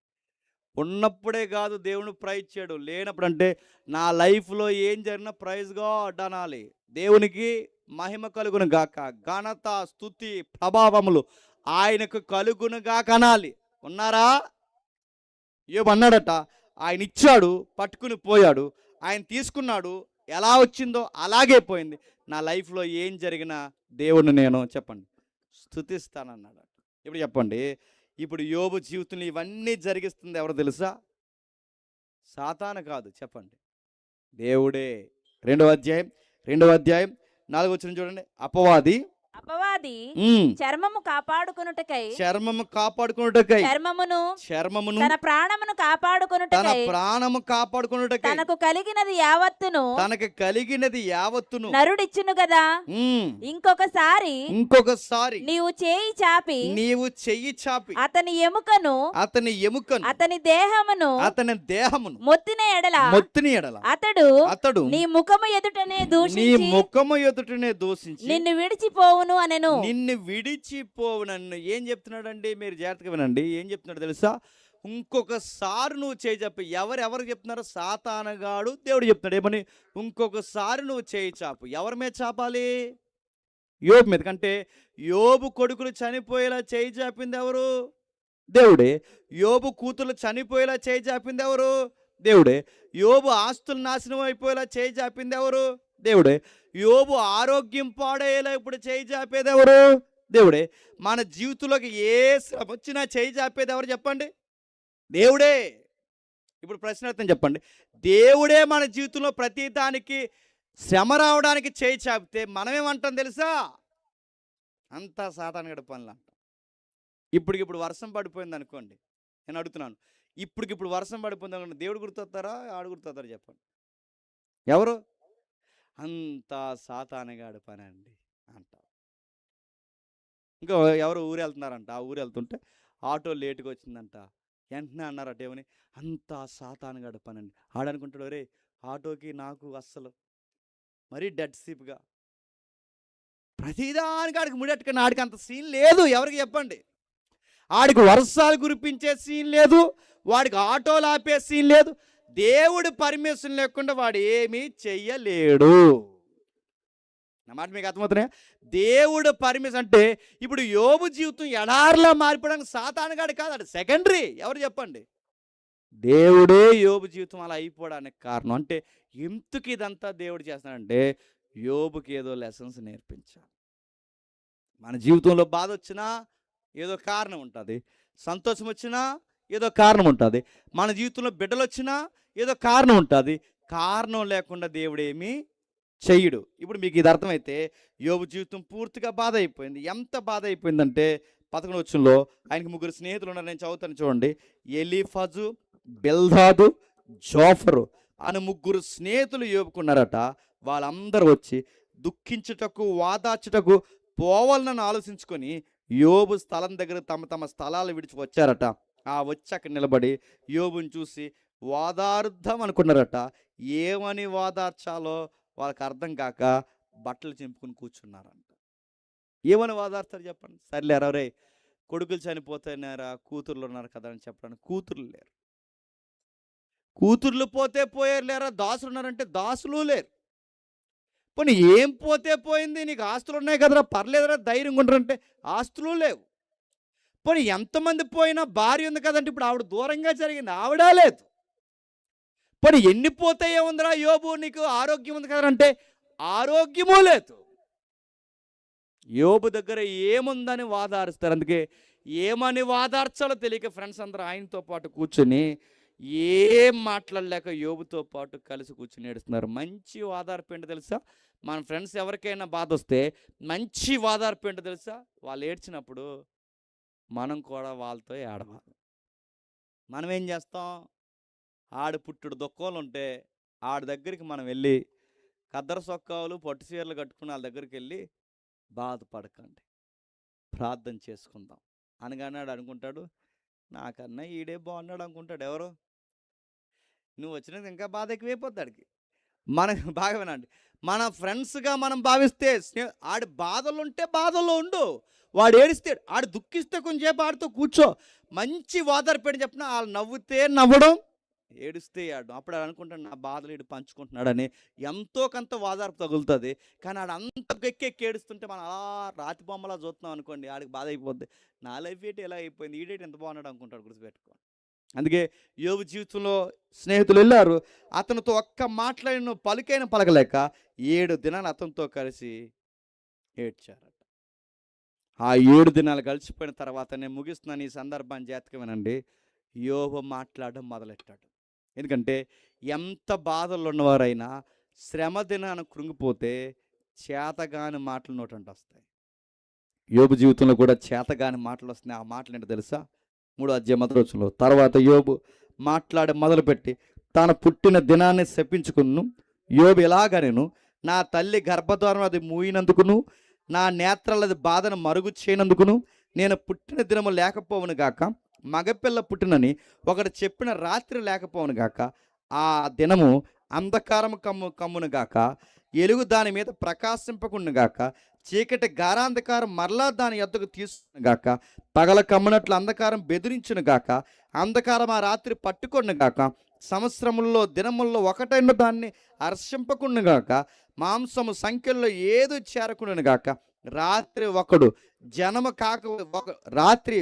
ఉన్నప్పుడే కాదు దేవుని ప్రైజ్ చేయడు, లేనప్పుడు అంటే నా లైఫ్లో ఏం జరిగినా ప్రైజ్ గాడ్ అనాలి. దేవునికి మహిమ కలుగును గాక, ఘనత స్తుతి ప్రభావములు ఆయనకు కలుగును గాక అనాలి. ఉన్నారా? యోబు అన్నాడట, ఆయన ఇచ్చాడు, పట్టుకుని పోయాడు, ఆయన తీసుకున్నాడు, ఎలా వచ్చిందో అలాగే పోయింది. నా లైఫ్లో ఏం జరిగినా దేవుణ్ణి నేను చెప్పండి స్తుతిస్తానన్నాడు. ఇప్పుడు చెప్పండి, ఇప్పుడు యోబు జీవితంలో ఇవన్నీ జరిగిస్తుంది ఎవరు తెలుసా? సాతాను కాదు, చెప్పండి దేవుడే. 2వ అధ్యాయం 4వ వచనం చూడండి. అపవాది చర్మము కాపాడుకొనుటకై చర్మమును తన ప్రాణమును కాపాడుకొనుటకై తనకు కలిగినది యావత్తును నరుడిచ్చును కదా. ఇంకొకసారి నీవు చేయి చాపి అతని ఎముకను అతని దేహమును మొత్తిన ఎడల అతడు నీ ముఖము ఎదుటనే దూషించి నిన్ను విడిచిపోవునను. ఏం చెప్తున్నాడండి? మీరు జాగ్రత్తగా వినండి. ఏం చెప్తున్నాడు తెలుసా? ఇంకొకసారి నువ్వు చేయి చాపు. ఎవరు చెప్తున్నారు? సాతానగాడు దేవుడు చెప్తున్నాడు ఏమని? ఇంకొకసారి నువ్వు చేయి చాపు. ఎవరి మీద చాపాలి? యోబు మీద. కంటే యోబు కొడుకులు చనిపోయేలా చేయి చాపింది ఎవరు? దేవుడే. యోబు కూతురు చనిపోయేలా చేయి చాపింది ఎవరు? దేవుడే. యోబు ఆస్తులు నాశనం అయిపోయేలా చేయి చాపింది ఎవరు? దేవుడే. యోబు ఆరోగ్యం పాడేలా ఇప్పుడు చేయి చాపేది ఎవరు? దేవుడే. మన జీవితంలోకి ఏ శ్రమ వచ్చినా చేయి చాపేది ఎవరు చెప్పండి? దేవుడే. ఇప్పుడు ప్రశ్న అర్థం చెప్పండి, దేవుడే మన జీవితంలో ప్రతి దానికి శ్రమ రావడానికి చేయి చాపితే మనమేమంటాం తెలుసా? అంతా సాతానుగాడి పనులు అంటాం. ఇప్పటికిప్పుడు వర్షం పడిపోయింది అనుకోండి, నేను అడుగుతున్నాను, ఇప్పటికిప్పుడు వర్షం పడిపోయింది అనుకోండి, దేవుడు గుర్తొస్తారా ఆడు గుర్తొస్తారా చెప్పండి? ఎవరు? అంతా సాతానుగాడి పని అండి అంటారు. ఇంకా ఎవరు ఊరు వెళ్తున్నారంట, ఆ ఊరు వెళ్తుంటే ఆటో లేటుగా వచ్చిందంట. వెంటనే అన్నారట ఏమని? అంతా సాతానుగాడి పని అండి. ఆడనుకుంటాడు, రే ఆటోకి నాకు అస్సలు మరీ డెడ్ సీప్గా ప్రతిదానికి ఆడికి ముడెట్టుకుని ఆడికి అంత సీన్ లేదు. ఎవరికి చెప్పండి? ఆడికి వర్షాలు కురిపించే సీన్ లేదు, వాడికి ఆటోలు ఆపే సీన్ లేదు. దేవుడు పర్మిషన్ లేకుండా వాడు ఏమీ చెయ్యలేడు. నా మాట మీకు అర్థమవుతున్నాయా? దేవుడు పర్మిషన్ అంటే ఇప్పుడు యోబు జీవితం ఎడారిలా మారిపోవడానికి సాతానుగాడు కాదు, అది సెకండరీ. ఎవరు చెప్పండి? దేవుడే యోబు జీవితం అలా అయిపోవడానికి కారణం. అంటే ఎందుకు ఇదంతా దేవుడు చేస్తున్నాడంటే యోబుకి ఏదో లెసన్స్ నేర్పించాలి. మన జీవితంలో బాధ వచ్చినా ఏదో కారణం ఉంటుంది, సంతోషం వచ్చినా ఏదో కారణం ఉంటుంది, మన జీవితంలో బిడ్డలు వచ్చినా ఏదో కారణం ఉంటుంది. కారణం లేకుండా దేవుడు ఏమీ చెయ్యడు. ఇప్పుడు మీకు ఇది అర్థమైతే యోబు జీవితం పూర్తిగా బాధ అయిపోయింది. ఎంత బాధ అయిపోయిందంటే 11వ వచనంలో ఆయనకి 3 స్నేహితులు ఉన్నారు. నేను చదువుతాను చూడండి. ఎలీఫజు, బిల్దాదు, జోఫరు అని 3 స్నేహితులు యోబుకున్నారట. వాళ్ళందరూ వచ్చి దుఃఖించుటకు వాదాచుటకు పోవాలని ఆలోచించుకొని యోబు స్థలం దగ్గర తమ తమ స్థలాలు విడిచి వచ్చారట. ఆ వచ్చి అక్కడ నిలబడి యోబుని చూసి వాదార్థం అనుకున్నారట. ఏమని వాదార్చాలో వాళ్ళకి అర్థం కాక బట్టలు చింపుకుని కూర్చున్నారంట. ఏమని వాదార్తారు చెప్పండి? సర్లేరా రే, కొడుకులు చనిపోతున్నారా, కూతుర్లు ఉన్నారు కదా అని చెప్పడానికి కూతుర్లు లేరు. కూతుర్లు పోతే పోయారు లేరా, దాసులు ఉన్నారంటే దాసులు లేరు. పోనీ ఏం పోతే పోయింది, నీకు ఆస్తులు ఉన్నాయి కదరా, పర్లేదురా, ధైర్యంగా ఉండరంటే ఆస్తులు లేవు. పోనీ ఎంతమంది పోయినా భార్య ఉంది కదంటే ఇప్పుడు ఆవిడ దూరంగా జరిగింది, ఆవిడ లేదు. పోనీ ఎన్ని పోతే ఏముందిరా యోబు, నీకు ఆరోగ్యం ఉంది కదంటే ఆరోగ్యమూ లేదు. యోబు దగ్గర ఏముందని వాదారుస్తారు. అందుకే ఏమని వాదార్చాలో తెలియక ఫ్రెండ్స్ అందరూ ఆయనతో పాటు కూర్చొని ఏం మాట్లాడలేక యోబుతో పాటు కలిసి కూర్చొని ఏడుస్తున్నారు. మంచి వాదార్పు ఏంటో తెలుసా? మన ఫ్రెండ్స్ ఎవరికైనా బాధ వస్తే మంచి వాదార్పు ఏంటో తెలుసా? వాళ్ళు ఏడ్చినప్పుడు మనం కూడా వాళ్ళతో ఏడవాలి. మనం ఏం చేస్తాం? ఆడు పుట్టుడు దుఃఖాలు ఉంటే ఆడి దగ్గరికి మనం వెళ్ళి కద్దర సొక్కాలు పట్టు చీరలు కట్టుకుని వాళ్ళ దగ్గరికి వెళ్ళి బాధపడకండి, ప్రార్థన చేసుకుందాం అనగానాడు అనుకుంటాడు, నాకన్నా ఈడే బాగున్నాడు అనుకుంటాడు. ఎవరు? నువ్వు వచ్చినాక ఇంకా బాధ ఎక్కువైపోతాడికి. మనకు బాగా వినండి, మన ఫ్రెండ్స్గా మనం భావిస్తే ఆడి బాధలు ఉంటే బాధల్లో ఉండు, వాడు ఏడిస్తాడు, ఆడు దుఃఖిస్తే కొంచెంసేపు ఆడితో కూర్చో, మంచి ఓదార్పేడు చెప్పిన వాళ్ళు నవ్వుతే నవ్వడం, ఏడుస్తే ఆడు. అప్పుడు ఆడు అనుకుంటాడు నా బాధలు ఈడు పంచుకుంటున్నాడని, ఎంతో కొంత ఓదార్పు తగులుతుంది. కానీ ఆడు అంత ఎక్కి ఏడుస్తుంటే మనం అలా రాతి బొమ్మలా చూస్తున్నాం అనుకోండి, ఆడికి బాధ అయిపోద్ది. నా లైఫ్ ఏంటి ఎలా అయిపోయింది, ఈడేటి ఎంత బాగున్నాడు అనుకుంటాడు. గుర్తుపెట్టుకో. అందుకే యోబు జీవితంలో స్నేహితులు వెళ్ళారు, అతనితో ఒక్క మాట్లాడిన పలుకైన పలకలేక 7 దినాలు అతనితో కలిసి ఏడ్చారట. ఆ 7 దినాలు గడిచిపోయిన తర్వాత నేను ముగిస్తున్నాను ఈ సందర్భాన్ని జాగ్రత్తగా వినండి. యోబు మాట్లాడడం మొదలెట్టాడు. ఎందుకంటే ఎంత బాధల్లో ఉన్నవారైనా శ్రమ దినాన్ని కృంగిపోతే చేతగాని మాటలు నోటంట వస్తాయి. యోబు జీవితంలో కూడా చేతగాని మాటలు వస్తున్నాయి. ఆ మాటలు ఏంటో తెలుసా? 3వ అధ్యాయం 1వ వచనంలో, తర్వాత యోబు మాట్లాడి మొదలుపెట్టి తాను పుట్టిన దినాన్ని శపించుకును. యోబు ఎలాగనేను, నా తల్లి గర్భద్వారం అది మూయినందుకును, నా నేత్రాలది బాధను మరుగు చేయనందుకును, నేను పుట్టిన దినము లేకపోవును గాక, మగపిల్ల పుట్టినని ఒకడు చెప్పిన రాత్రి లేకపోవును గాక, ఆ దినము అంధకారము కమ్మును గాక, ఎలుగు దాని మీద ప్రకాశింపకుండు గాక, చీకటి గారాంధకారం మరలా దాని యొద్దకు తీసుకును గాక, పగల కమ్మునట్లు అంధకారం బెదిరించును గాక, అంధకారం ఆ రాత్రి పట్టుకొను గాక, సంవత్సరముల్లో దినముల్లో ఒకటైన దాన్ని హర్షింపకుండు గాక, మాంసము సంఖ్యల్లో ఏదో చేరకుండును గాక, రాత్రి ఒకడు జనము కాక రాత్రి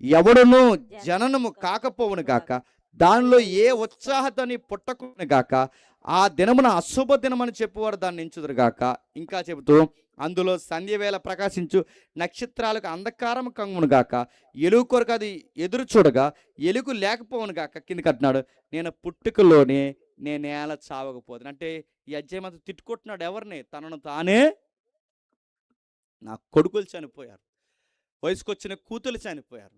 ఎవడును జననము కాకపోవును గాక, దానిలో ఏ ఉత్సాహతని పుట్టకును గాక, ఆ దినమున అశుభ దినమని చెప్పువారు దాన్ని ఎంచుదురు గాక. ఇంకా చెబుతూ అందులో సంధ్యవేళ ప్రకాశించు నక్షత్రాలకు అంధకారం కమ్మును గాక, ఎలుగు కొరకు అది ఎదురు చూడగా ఎలుగు లేకపోవును గాక. కిందకి అంటున్నాడు, నేను పుట్టుకలోనే నేను నేల చావకపోతుంది. అంటే ఈ అధ్యాయం అంతా తిట్టుకుంటున్నాడు ఎవరిని? తనను తానే. నా కొడుకులు చనిపోయారు, వయసుకొచ్చిన కూతురు చనిపోయారు,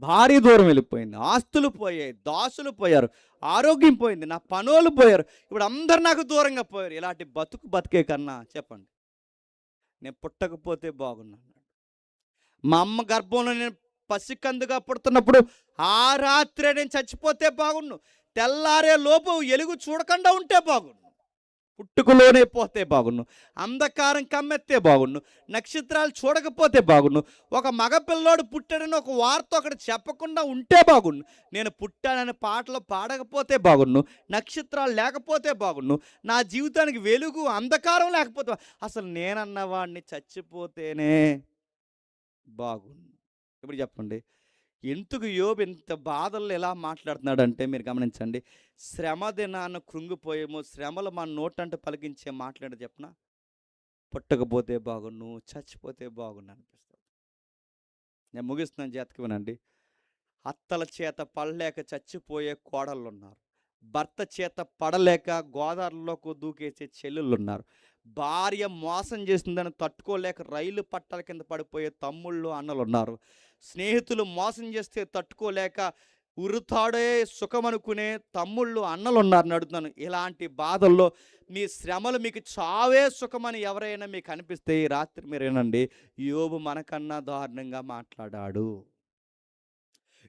భార్య దూరం వెళ్ళిపోయింది, ఆస్తులు పోయాయి, దాసులు పోయారు, ఆరోగ్యం పోయింది, నా పనులు పోయారు, ఇప్పుడు అందరు నాకు దూరంగా పోయారు. ఇలాంటి బతికే కన్నా చెప్పండి నేను పుట్టకపోతే బాగున్నాను. మా అమ్మ గర్భంలో నేను పసికందుగా పుడుతున్నప్పుడు ఆ రాత్రే నేను చచ్చిపోతే బాగుండు, తెల్లారే లోపు ఎలుగు చూడకుండా ఉంటే బాగుండు, పుట్టుకలోనే పోతే బాగుండు, అంధకారం కమ్మెత్తే బాగుండు, నక్షత్రాలు చూడకపోతే బాగుండు, ఒక మగపిల్లోడు పుట్టాడని ఒక వార్త ఒకటి చెప్పకుండా ఉంటే బాగుండు, నేను పుట్టానని పాటలు పాడకపోతే బాగుండు, నక్షత్రాలు లేకపోతే బాగుండు, నా జీవితానికి వెలుగు అంధకారం లేకపోతే, అసలు నేనన్నవాడిని చచ్చిపోతేనే బాగుండు. ఇప్పుడు చెప్పండి, ఎందుకు యోబు ఇంత బాధల్లో ఎలా మాట్లాడుతున్నాడంటే మీరు గమనించండి. శ్రమ దినాన్ని కృంగిపోయేమో, శ్రమలు మన నోటంటే పలికించే మాట్లాడే చెప్పిన పుట్టకపోతే బాగుండు, చచ్చిపోతే బాగుండు అనిపిస్తుంది. నేను ముగిస్తున్నాను, జాతకు వినండి. అత్తల చేత పడలేక చచ్చిపోయే కోడళ్ళు ఉన్నారు, భర్త చేత పడలేక గోదావరిలోకి దూకేసే చెల్లెళ్ళు ఉన్నారు, భార్య మోసం చేసిందని తట్టుకోలేక రైలు పట్టాల కింద పడిపోయే తమ్ముళ్ళు అన్నలు ఉన్నారు, స్నేహితులు మోసం చేస్తే తట్టుకోలేక ఉరుతాడే సుఖమనుకునే తమ్ముళ్ళు అన్నలు ఉన్నారు. అడుగుతున్నాను, ఇలాంటి బాధల్లో మీ శ్రమలు మీకు చావే సుఖమని ఎవరైనా మీకు అనిపిస్తే ఈ రాత్రి మీరేనండి, యోబు మనకన్నా దారుణంగా మాట్లాడాడు.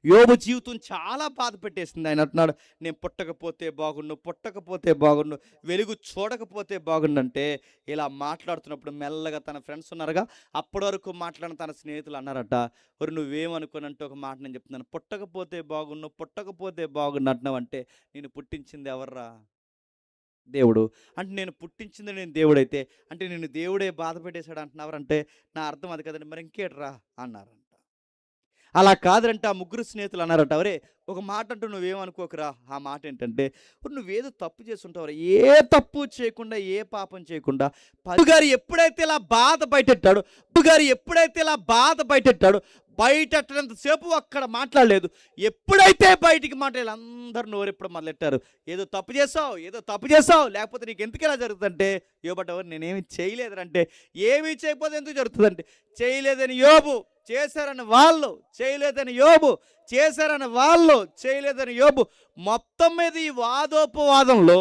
యోబు జీవితం చాలా బాధ పెట్టేసింది. ఆయన అంటున్నాడు, నేను పుట్టకపోతే బాగుండు, వెలుగు చూడకపోతే బాగుండంటే ఇలా మాట్లాడుతున్నప్పుడు మెల్లగా తన ఫ్రెండ్స్ ఉన్నారుగా, అప్పటి వరకు మాట్లాడిన తన స్నేహితులు అన్నారట, ఒరు నువ్వేమనుకోనంటే ఒక మాట నేను చెప్తున్నాను, పుట్టకపోతే బాగుండు అంటున్నావు అంటే నేను పుట్టించింది ఎవర్రా? దేవుడు. అంటే నేను పుట్టించింది నేను దేవుడైతే అంటే నేను దేవుడే బాధ పెట్టేశాడు అంటున్నారంటే నా అర్థం అది కదండి, మరి ఇంకేట్రా అన్నారు. అలా కాదంటే ఆ ముగ్గురు స్నేహితులు అన్నారట, అవరే ఒక మాట అంటూ నువ్వేమనుకోకరా. ఆ మాట ఏంటంటే, నువ్వేదో తప్పు చేస్తుంటావురా, ఏ తప్పు చేయకుండా ఏ పాపం చేయకుండా గారు ఎప్పుడైతే ఇలా బాధ బయటెట్టాడు బయటెట్టడంతసేపు అక్కడ మాట్లాడలేదు. ఎప్పుడైతే బయటికి మాట్లాడాలి అందరూ నోరెప్పుడు మొదలెట్టారు, ఏదో తప్పు చేసావు లేకపోతే నీకు ఎందుకు ఇలా జరుగుతుందంటే, యోబట్టవారు నేనేమి చేయలేదంటే, ఏమీ చేయకపోతే ఎందుకు జరుగుతుందంటే, చేయలేదని యోబు, చేశారని వాళ్ళు, చేయలేదని యోబు మొత్తం మీద ఈ వాదోపవాదంలో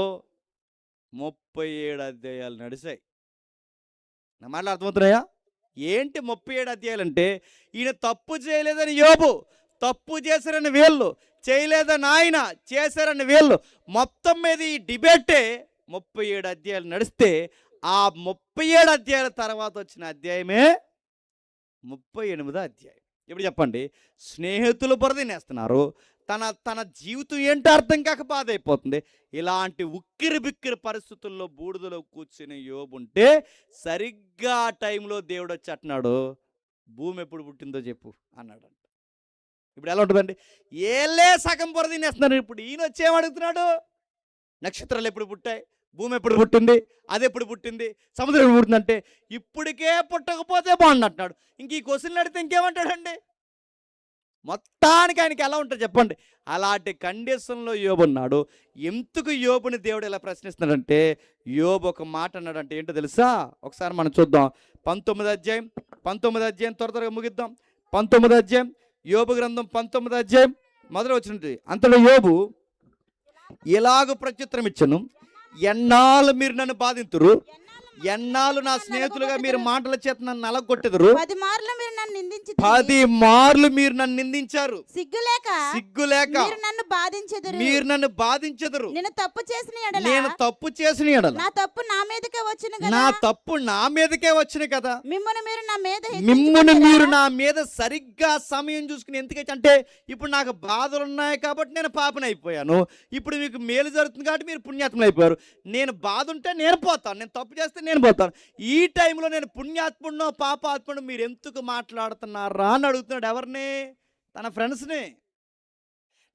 37 అధ్యాయాలు నడిచాయి. నా మాటలు అర్థమవుతున్నాయా? ఏంటి 37 అధ్యాయాలంటే, ఈయన తప్పు చేయలేదని యోబు, తప్పు చేశారని వీళ్ళు, చేయలేదని ఆయన, చేశారని వీళ్ళు, మొత్తం మీద ఈ డిబేటే 37 అధ్యాయాలు నడిస్తే, ఆ 37 అధ్యాయాల తర్వాత వచ్చిన అధ్యాయమే 38వ అధ్యాయం. ఇప్పుడు చెప్పండి, స్నేహితులు బురదనేస్తున్నారు, తన తన జీవితం ఏంటో అర్థం కాక బాధ అయిపోతుంది. ఇలాంటి ఉక్కిరి బిక్కిరి పరిస్థితుల్లో బూడిదలో కూర్చుని యోబు ఉంటే సరిగ్గా ఆ టైంలో దేవుడు వచ్చి అంటున్నాడు, భూమి ఎప్పుడు పుట్టిందో చెప్పు అన్నాడంట. ఇప్పుడు ఎలా ఉంటుందండి? ఏళ్ళే సగం బురద తినేస్తున్నారు. ఇప్పుడు ఈయన వచ్చి ఏమడుగుతున్నాడు? నక్షత్రాలు ఎప్పుడు పుట్టాయి, భూమి ఎప్పుడు పుట్టింది, అది ఎప్పుడు పుట్టింది, సముద్రం ఎప్పుడు పుట్టిందంటే ఇప్పటికే పుట్టకపోతే బాగుండు అంటున్నాడు. ఇంక ఈ క్వశ్చన్లు అడిగితే ఇంకేమంటాడండి? మొత్తానికి ఆయనకి ఎలా ఉంటుంది చెప్పండి? అలాంటి కండిషన్లో యోబు ఉన్నాడు. ఎందుకు యోబుని దేవుడు ఎలా ప్రశ్నిస్తున్నాడంటే, యోబు ఒక మాట అన్నాడంటే ఏంటో తెలుసా? ఒకసారి మనం చూద్దాం. 19వ అధ్యాయం త్వరగా ముగిద్దాం. 19వ అధ్యాయం, యోబు గ్రంథం 19వ అధ్యాయం మొదలు వచ్చినట్టు. అంతలో యోబు ఇలాగ ప్రత్యుత్తరం ఇచ్చను, ఎన్నాళ్ళు మీరు నన్ను బాధింతురు, ఎన్నాళ్ళు నా స్నేహితులుగా మీరు మాటల చేత నన్ను నలగొట్టెదరు, 10 మార్లు మీరు నన్ను నిందించి 10 మార్లు మీరు నన్ను నిందించారు, సిగ్గులేక మీరు నన్ను బాధించెదరు. నేను తప్పు చేసిన ఎడల నా తప్పు నా మీదకే వచ్చును కదా. మిమ్మును మీరు నా మీద సరిగ్గా సమయం చూసుకుని, ఎందుకంటే ఇప్పుడు నాకు బాధలు ఉన్నాయి కాబట్టి నేను పాపని అయిపోయాను, ఇప్పుడు మీకు మేలు జరుగుతుంది కాబట్టి మీరు పుణ్యాత్ములు అయిపోయారు. నేను బాధ ఉంటే నేను పోతాను, నేను తప్పు చేస్తే నేను పోతాను. ఈ టైంలో నేను పుణ్యాత్ముడినో పాపాత్ముడు మీరు ఎందుకు మాట్లాడుతున్నారా అని అడుగుతున్నాడు. ఎవరిని? తన ఫ్రెండ్స్ని.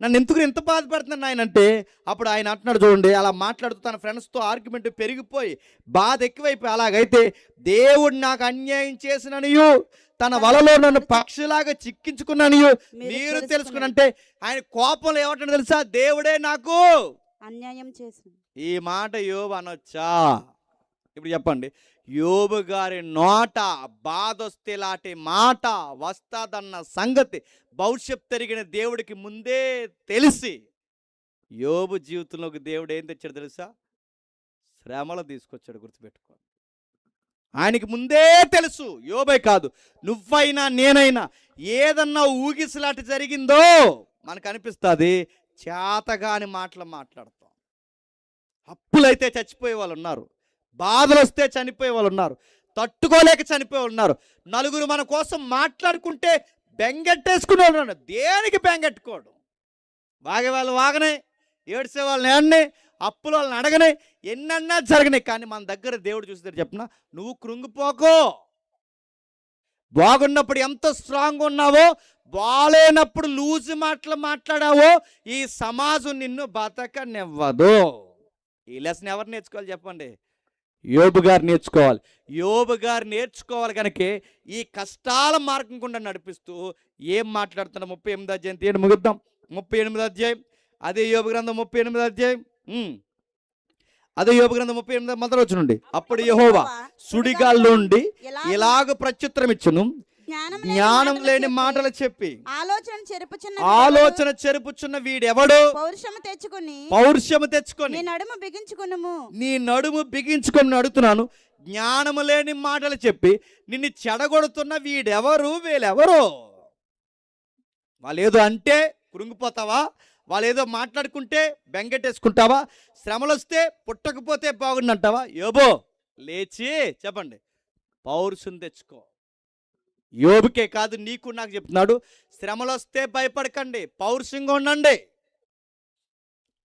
నన్ను ఎందుకు ఎంత బాధపడుతున్నాను ఆయన అంటే, అప్పుడు ఆయన అంటున్నాడు చూడండి, అలా మాట్లాడుతూ తన ఫ్రెండ్స్తో ఆర్గ్యుమెంట్ పెరిగిపోయి బాధ ఎక్కువైపోయి, అలాగైతే దేవుడు నాకు అన్యాయం చేసిననియు తన వలలో నన్ను పక్షిలాగా చిక్కించుకున్నానియు మీరు తెలుసుకున్నంటే ఆయన కోపంలో ఏమంటాడు తెలుసా? దేవుడే నాకు అన్యాయం చేసిన. ఈ మాట యోబు అనొచ్చా? ఇప్పుడు చెప్పండి, యోబు గారి నోట బాధ వస్తే ఇలాంటి మాట వస్తాదన్న సంగతి భవిష్యత్ తిరిగిన దేవుడికి ముందే తెలిసి యోబు జీవితంలోకి దేవుడు ఏం తెచ్చాడు తెలుసా? శ్రమలు తీసుకొచ్చాడు. గుర్తుపెట్టుకోండి, ఆయనకి ముందే తెలుసు. యోబే కాదు, నువ్వైనా నేనైనా ఏదన్నా ఊగిసలాట జరిగిందో మనకు అనిపిస్తుంది, చేతగాని మాటలు మాట్లాడతాం. అప్పులైతే చచ్చిపోయే వాళ్ళు ఉన్నారు, బాధలు వస్తే చనిపోయే వాళ్ళు ఉన్నారు, తట్టుకోలేక చనిపోయే వాళ్ళు ఉన్నారు. నలుగురు మన కోసం మాట్లాడుకుంటే బెంగెట్టేసుకునే వాళ్ళు ఉన్నారు. దేనికి బెంగెట్టుకోవడం? వాగే వాళ్ళు వాగనే, ఏడ్చే వాళ్ళని ఏడనే, అప్పుల వాళ్ళని అడగనే, ఎన్నన్నా జరగనాయి. కానీ మన దగ్గర దేవుడు చూస్తే చెప్పిన, నువ్వు కృంగిపోకో. బాగున్నప్పుడు ఎంత స్ట్రాంగ్ ఉన్నావో, బాలేనప్పుడు లూజు మాటలు మాట్లాడావో ఈ సమాజం నిన్ను బతకనివ్వదు. ఈ లెసన్ ఎవరు నేర్చుకోవాలి చెప్పండి? యోబు గారు నేర్చుకోవాలి. యోబు గారు నేర్చుకోవాలి కనుకే ఈ కష్టాల మార్గం గుండా నడిపిస్తూ ఏం మాట్లాడుతున్నా? 38వ అధ్యాయం తీయండి, ముగిద్దాం. 38వ అధ్యాయం, అదే యోబు గ్రంథం 38వ అధ్యాయం, అదే యోబు గ్రంథం 38 మొదలు వచ్చి నుండి. అప్పుడు యెహోవా సుడిగాల్లో ఉండి ఇలాగ ప్రత్యుత్తరం ఇచ్చును, జ్ఞానం లేని మాటలు చెప్పి ఆలోచన చెరుపుచున్న వీడెవడు? పౌరుషము తెచ్చుకొని నీ నడుము బిగించుకొని అడుగుతున్నాను. జ్ఞానము లేని మాటలు చెప్పి నిన్ను చెడగొడుతున్న వీడెవరు? వీళ్ళెవరు? వాళ్ళేదో అంటే కృంగిపోతావా? వాళ్ళు ఏదో మాట్లాడుకుంటే బెంగెట్టేసుకుంటావా? శ్రమలు వస్తే పుట్టకపోతే బాగుండంటావా? యోబో లేచి చెప్పండి, పౌరుషం తెచ్చుకో. యోబుకే కాదు, నీకు నాకు చెప్తున్నాడు, శ్రమలు వస్తే భయపడకండి, పౌరుషంగా ఉండండి.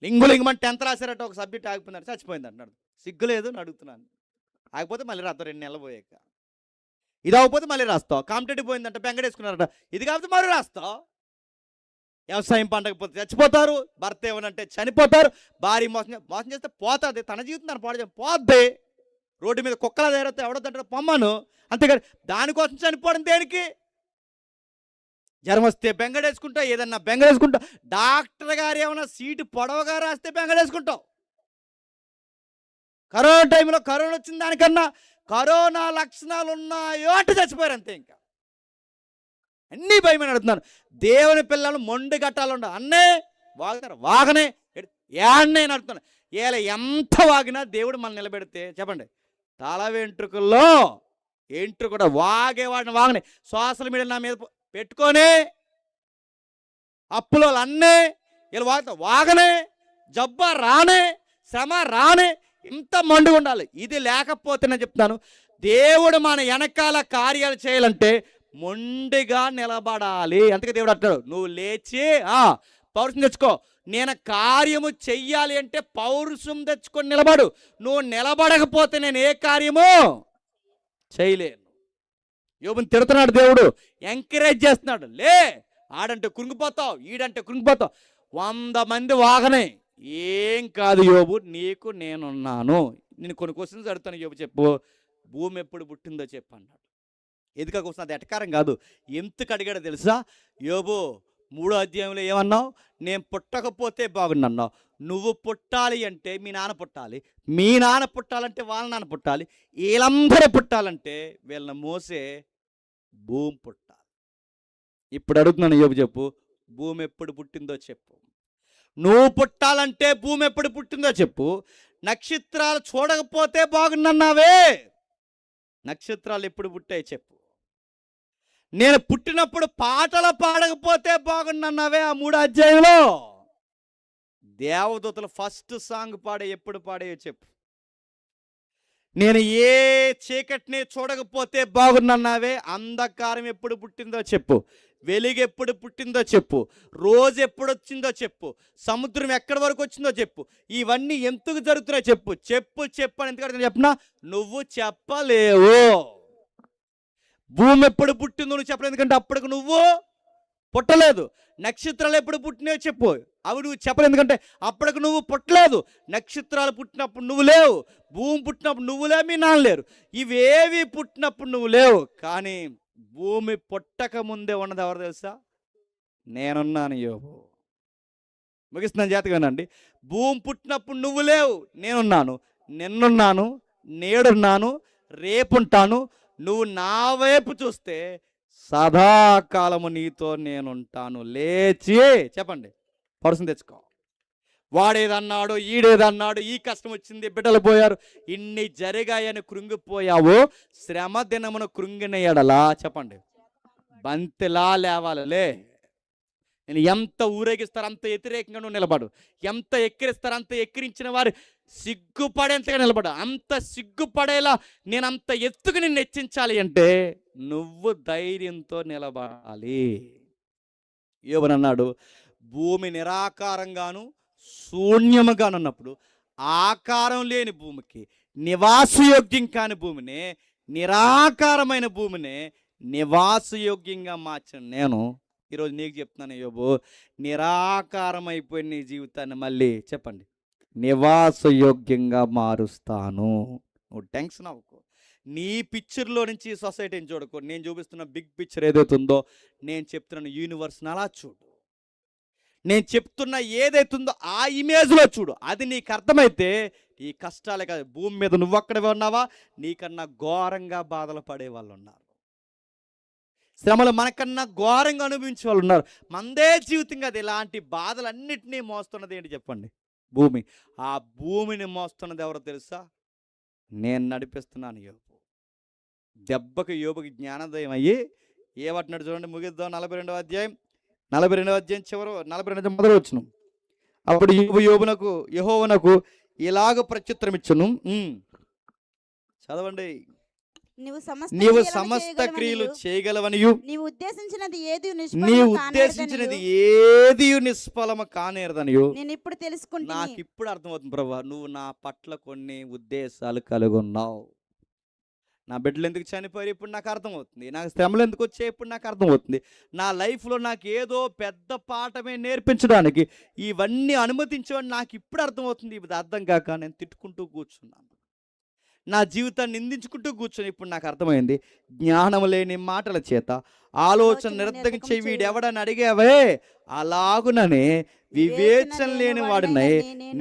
లింగులింగమని 10th రాశారట, ఒక సబ్జెక్ట్ ఆగిపోయిందంట, చచ్చిపోయింది అంటున్నాడు. సిగ్గులేదు అని అడుగుతున్నాను. ఆగిపోతే మళ్ళీ రాస్తావు 2 నెలలు పోయాక. ఇది అవ్వకపోతే మళ్ళీ రాస్తావు. కాంపిటేటివ్ పోయిందంట, బెంగడేసుకున్నారట, ఇది కాబట్టి మళ్ళీ రాస్తావు. వ్యవసాయం పండకపోతే చచ్చిపోతారు, భర్త ఏమనంటే చనిపోతారు, భార్య మోసం చేస్తే పోతుంది, తన జీవితం తను పాడు పోద్ది. రోడ్డు మీద కుక్కల దగ్గర ఎవడో పొమ్మను, అంతేకాదు దానికోసం చనిపోవడం దేనికి? జ్వరం వస్తే బెంగడేసుకుంటావు, ఏదన్నా బెంగడేసుకుంటావు. డాక్టర్ గారు ఏమన్నా సీటు పొడవగా రాస్తే బెంగడేసుకుంటావు. కరోనా టైంలో కరోనా వచ్చిన దానికన్నా కరోనా లక్షణాలు ఉన్నాయో అంటే చచ్చిపోయారు అంతే. ఇంకా అన్నీ భయమని అడుగుతున్నాను. దేవుని పిల్లలు మొండి గట్టాలు అన్నే వాగుతారు, వాగనే ఏడనే అడుగుతున్నాను. ఇలా ఎంత వాగినా దేవుడు మనం నిలబెడితే చెప్పండి, తల వెంట్రుకల్లో ఎంట్రు కూడా వాగేవాడిని వాగనే, సోషల్ మీడియా నా మీద పెట్టుకొని అప్పులో అన్నే ఇలా వాగుతారు, వాగనే, జబ్బ రానే, శ్రమ రానే, ఇంత మండుగా ఉండాలి. ఇది లేకపోతే నేను చెప్తున్నాను, దేవుడు మన వెనకాల కార్యాలు చేయాలంటే మొండిగా నిలబడాలి. అందుకే దేవుడు అంటాడు, నువ్వు లేచి పౌరుషం తెచ్చుకో. నేను కార్యము చెయ్యాలి అంటే పౌరుషం తెచ్చుకొని నిలబడు. నువ్వు నిలబడకపోతే నేను ఏ కార్యము చేయలేను. యోబుని తిడుతున్నాడు దేవుడు, ఎంకరేజ్ చేస్తున్నాడు. లే, ఆడంటే కృంగిపోతావు, ఈడంటే కృంగిపోతావు, 100 మంది వాగనే, ఏం కాదు యోబు, నీకు నేనున్నాను. నేను కొన్ని క్వశ్చన్స్ అడుగుతాను, యోబు చెప్పు, భూమి ఎప్పుడు పుట్టిందో చెప్పు అన్నాడు. ఎందుకు క్వశ్చన్, అది ఎటకారం కాదు, ఎందుకు అడిగాడో తెలుసా? యోబు 3వ అధ్యాయంలో ఏమన్నావు? నేను పుట్టకపోతే బాగున్నావు. నువ్వు పుట్టాలి అంటే మీ నాన్న పుట్టాలి, మీ నాన్న పుట్టాలంటే వాళ్ళ నాన్న పుట్టాలి, వీళ్ళందరూ పుట్టాలంటే వీళ్ళని మోసే భూమి పుట్టాలి. ఇప్పుడు అడుగుతున్నాను యోబు, చెప్పు, భూమి ఎప్పుడు పుట్టిందో చెప్పు. నువ్వు పుట్టాలంటే భూమి ఎప్పుడు పుట్టిందో చెప్పు. నక్షత్రాలు చూడకపోతే బాగున్నావే, నక్షత్రాలు ఎప్పుడు పుట్టాయి చెప్పు. నేను పుట్టినప్పుడు పాటలు పాడకపోతే బాగున్నావే, ఆ 3వ అధ్యాయంలో దేవదూతలు ఫస్ట్ సాంగ్ ఎప్పుడు పాడాయో చెప్పు. నేను ఏ చీకటిని చూడకపోతే బాగున్నావే, అంధకారం ఎప్పుడు పుట్టిందో చెప్పు. వెలుగు ఎప్పుడు పుట్టిందో చెప్పు. రోజు ఎప్పుడు వచ్చిందో చెప్పు. సముద్రం ఎక్కడి వరకు వచ్చిందో చెప్పు. ఇవన్నీ ఎందుకు జరుగుతున్నాయో చెప్పు. చెప్పు చెప్పు అని ఎందుకంటే చెప్పినా నువ్వు చెప్పలేవు. భూమి ఎప్పుడు పుట్టిందో నువ్వు చెప్పలేదు, ఎందుకంటే అప్పటికి నువ్వు పుట్టలేదు. నక్షత్రాలు ఎప్పుడు పుట్టినాయో చెప్పు, అవి నువ్వు చెప్పలేదు, ఎందుకంటే అప్పటికి నువ్వు పుట్టలేదు. నక్షత్రాలు పుట్టినప్పుడు నువ్వు లేవు, భూమి పుట్టినప్పుడు నువ్వు లేవు, మీ నాన్న లేరు, ఇవేవి పుట్టినప్పుడు నువ్వు లేవు. కానీ భూమి పుట్టక ముందే ఉన్నది ఎవరు తెలుసా? నేనున్నాను యోబు. ముగిస్తున్నాను జాతకమేనండి. భూమి పుట్టినప్పుడు నువ్వు లేవు, నేనున్నాను, నిన్నున్నాను, నేడున్నాను, రేపుంటాను. నువ్వు నా వైపు చూస్తే సదాకాలము నీతో నేనుంటాను. లేచి చెప్పండి, పరుసం తెచ్చుకో. వాడేదన్నాడు, ఈడేదన్నాడు, ఈ కష్టం వచ్చింది, బిడ్డలు పోయారు, ఇన్ని జరిగాయని కృంగిపోయావు. శ్రమ దినమును కృంగిన ఎడలా చెప్పండి బంతిలా లేవాలలే. నేను ఎంత ఊరేగిస్తారో అంత వ్యతిరేకంగా నువ్వు నిలబడు, ఎంత ఎక్కిరిస్తారో అంత ఎక్కిరించిన వారు సిగ్గుపడేంతగా నిలబడు. అంత సిగ్గుపడేలా నేను అంత ఎత్తుకు నిన్ను హెచ్చించాలి అంటే నువ్వు ధైర్యంతో నిలబడాలి. యోబునన్నాడు, భూమి నిరాకారంగాను శూన్యముగానున్నప్పుడు ఆకారం లేని భూమికి, నివాసయోగ్యం కాని భూమిని, నిరాకారమైన భూమిని నివాసయోగ్యంగా మార్చిన నేను ఈరోజు నీకు చెప్తున్నాను యోబు, నిరాకారమైపోయిన నీ జీవితాన్ని మళ్ళీ చెప్పండి నివాసయోగ్యంగా మారుస్తాను. నువ్వు టెన్షన్ అవ్వకు. నీ పిక్చర్లో నుంచి సొసైటీని చూడకు. నేను చూపిస్తున్న బిగ్ పిక్చర్ ఏదైతే ఉందో, నేను చెప్తున్నాను యూనివర్స్ని అలా చూడు. నేను చెప్తున్న ఏదైతుందో ఆ ఇమేజ్లో చూడు. అది నీకు అర్థమైతే ఈ కష్టాలే కాదు, భూమి మీద నువ్వు అక్కడే ఉన్నావా, నీకన్నా ఘోరంగా బాధలు పడే వాళ్ళు ఉన్నారు. శ్రమలు మనకన్నా ఘోరంగా అనుభవించే వాళ్ళు ఉన్నారు. మందే జీవితం కాదు, ఇలాంటి బాధలన్నింటినీ మోస్తున్నది ఏంటి చెప్పండి? భూమి. ఆ భూమిని మోస్తున్నది ఎవరో తెలుసా? నేను నడిపిస్తున్నాను యోబు. దెబ్బకు యోబుకి జ్ఞానోదయం అయ్యి ఏమంటున్నాడు చూడండి, ముగిద్దాం. 42వ అధ్యాయం చివరి 42 మొదలు వచ్చును. అప్పుడు యోబునకు యెహోవానకు ఇలాగ ప్రత్యుత్తరం ఇచ్చును. చదవండి. నీవు సమస్త క్రియలు చేయగలవనియు నీవు ఉద్దేశించినది ఏది నిష్ఫలము కానేరదనియు నేను ఇప్పుడు తెలుసుకుంటా. నాకు ఇప్పుడు అర్థమవుతుంది ప్రభువా, నువ్వు నా పట్ల కొన్ని ఉద్దేశాలు కలిగి ఉన్నావు. నా బిడ్డలు ఎందుకు చనిపోయారు ఇప్పుడు నాకు అర్థమవుతుంది. నాకు శ్రమలు ఎందుకు వచ్చాయి ఇప్పుడు నాకు అర్థమవుతుంది. నా లైఫ్లో నాకు ఏదో పెద్ద పాఠమే నేర్పించడానికి ఇవన్నీ అనుమతించమని నాకు ఇప్పుడు అర్థమవుతుంది. ఇది అర్థం కాక నేను తిట్టుకుంటూ కూర్చున్నాను, నా జీవితాన్ని నిందించుకుంటూ కూర్చొని ఇప్పుడు నాకు అర్థమైంది. జ్ఞానం లేని మాటల చేత ఆలోచన నిరర్ధకం వీడెవడని అడిగావే, అలాగుననే వివేచన లేని వాడినై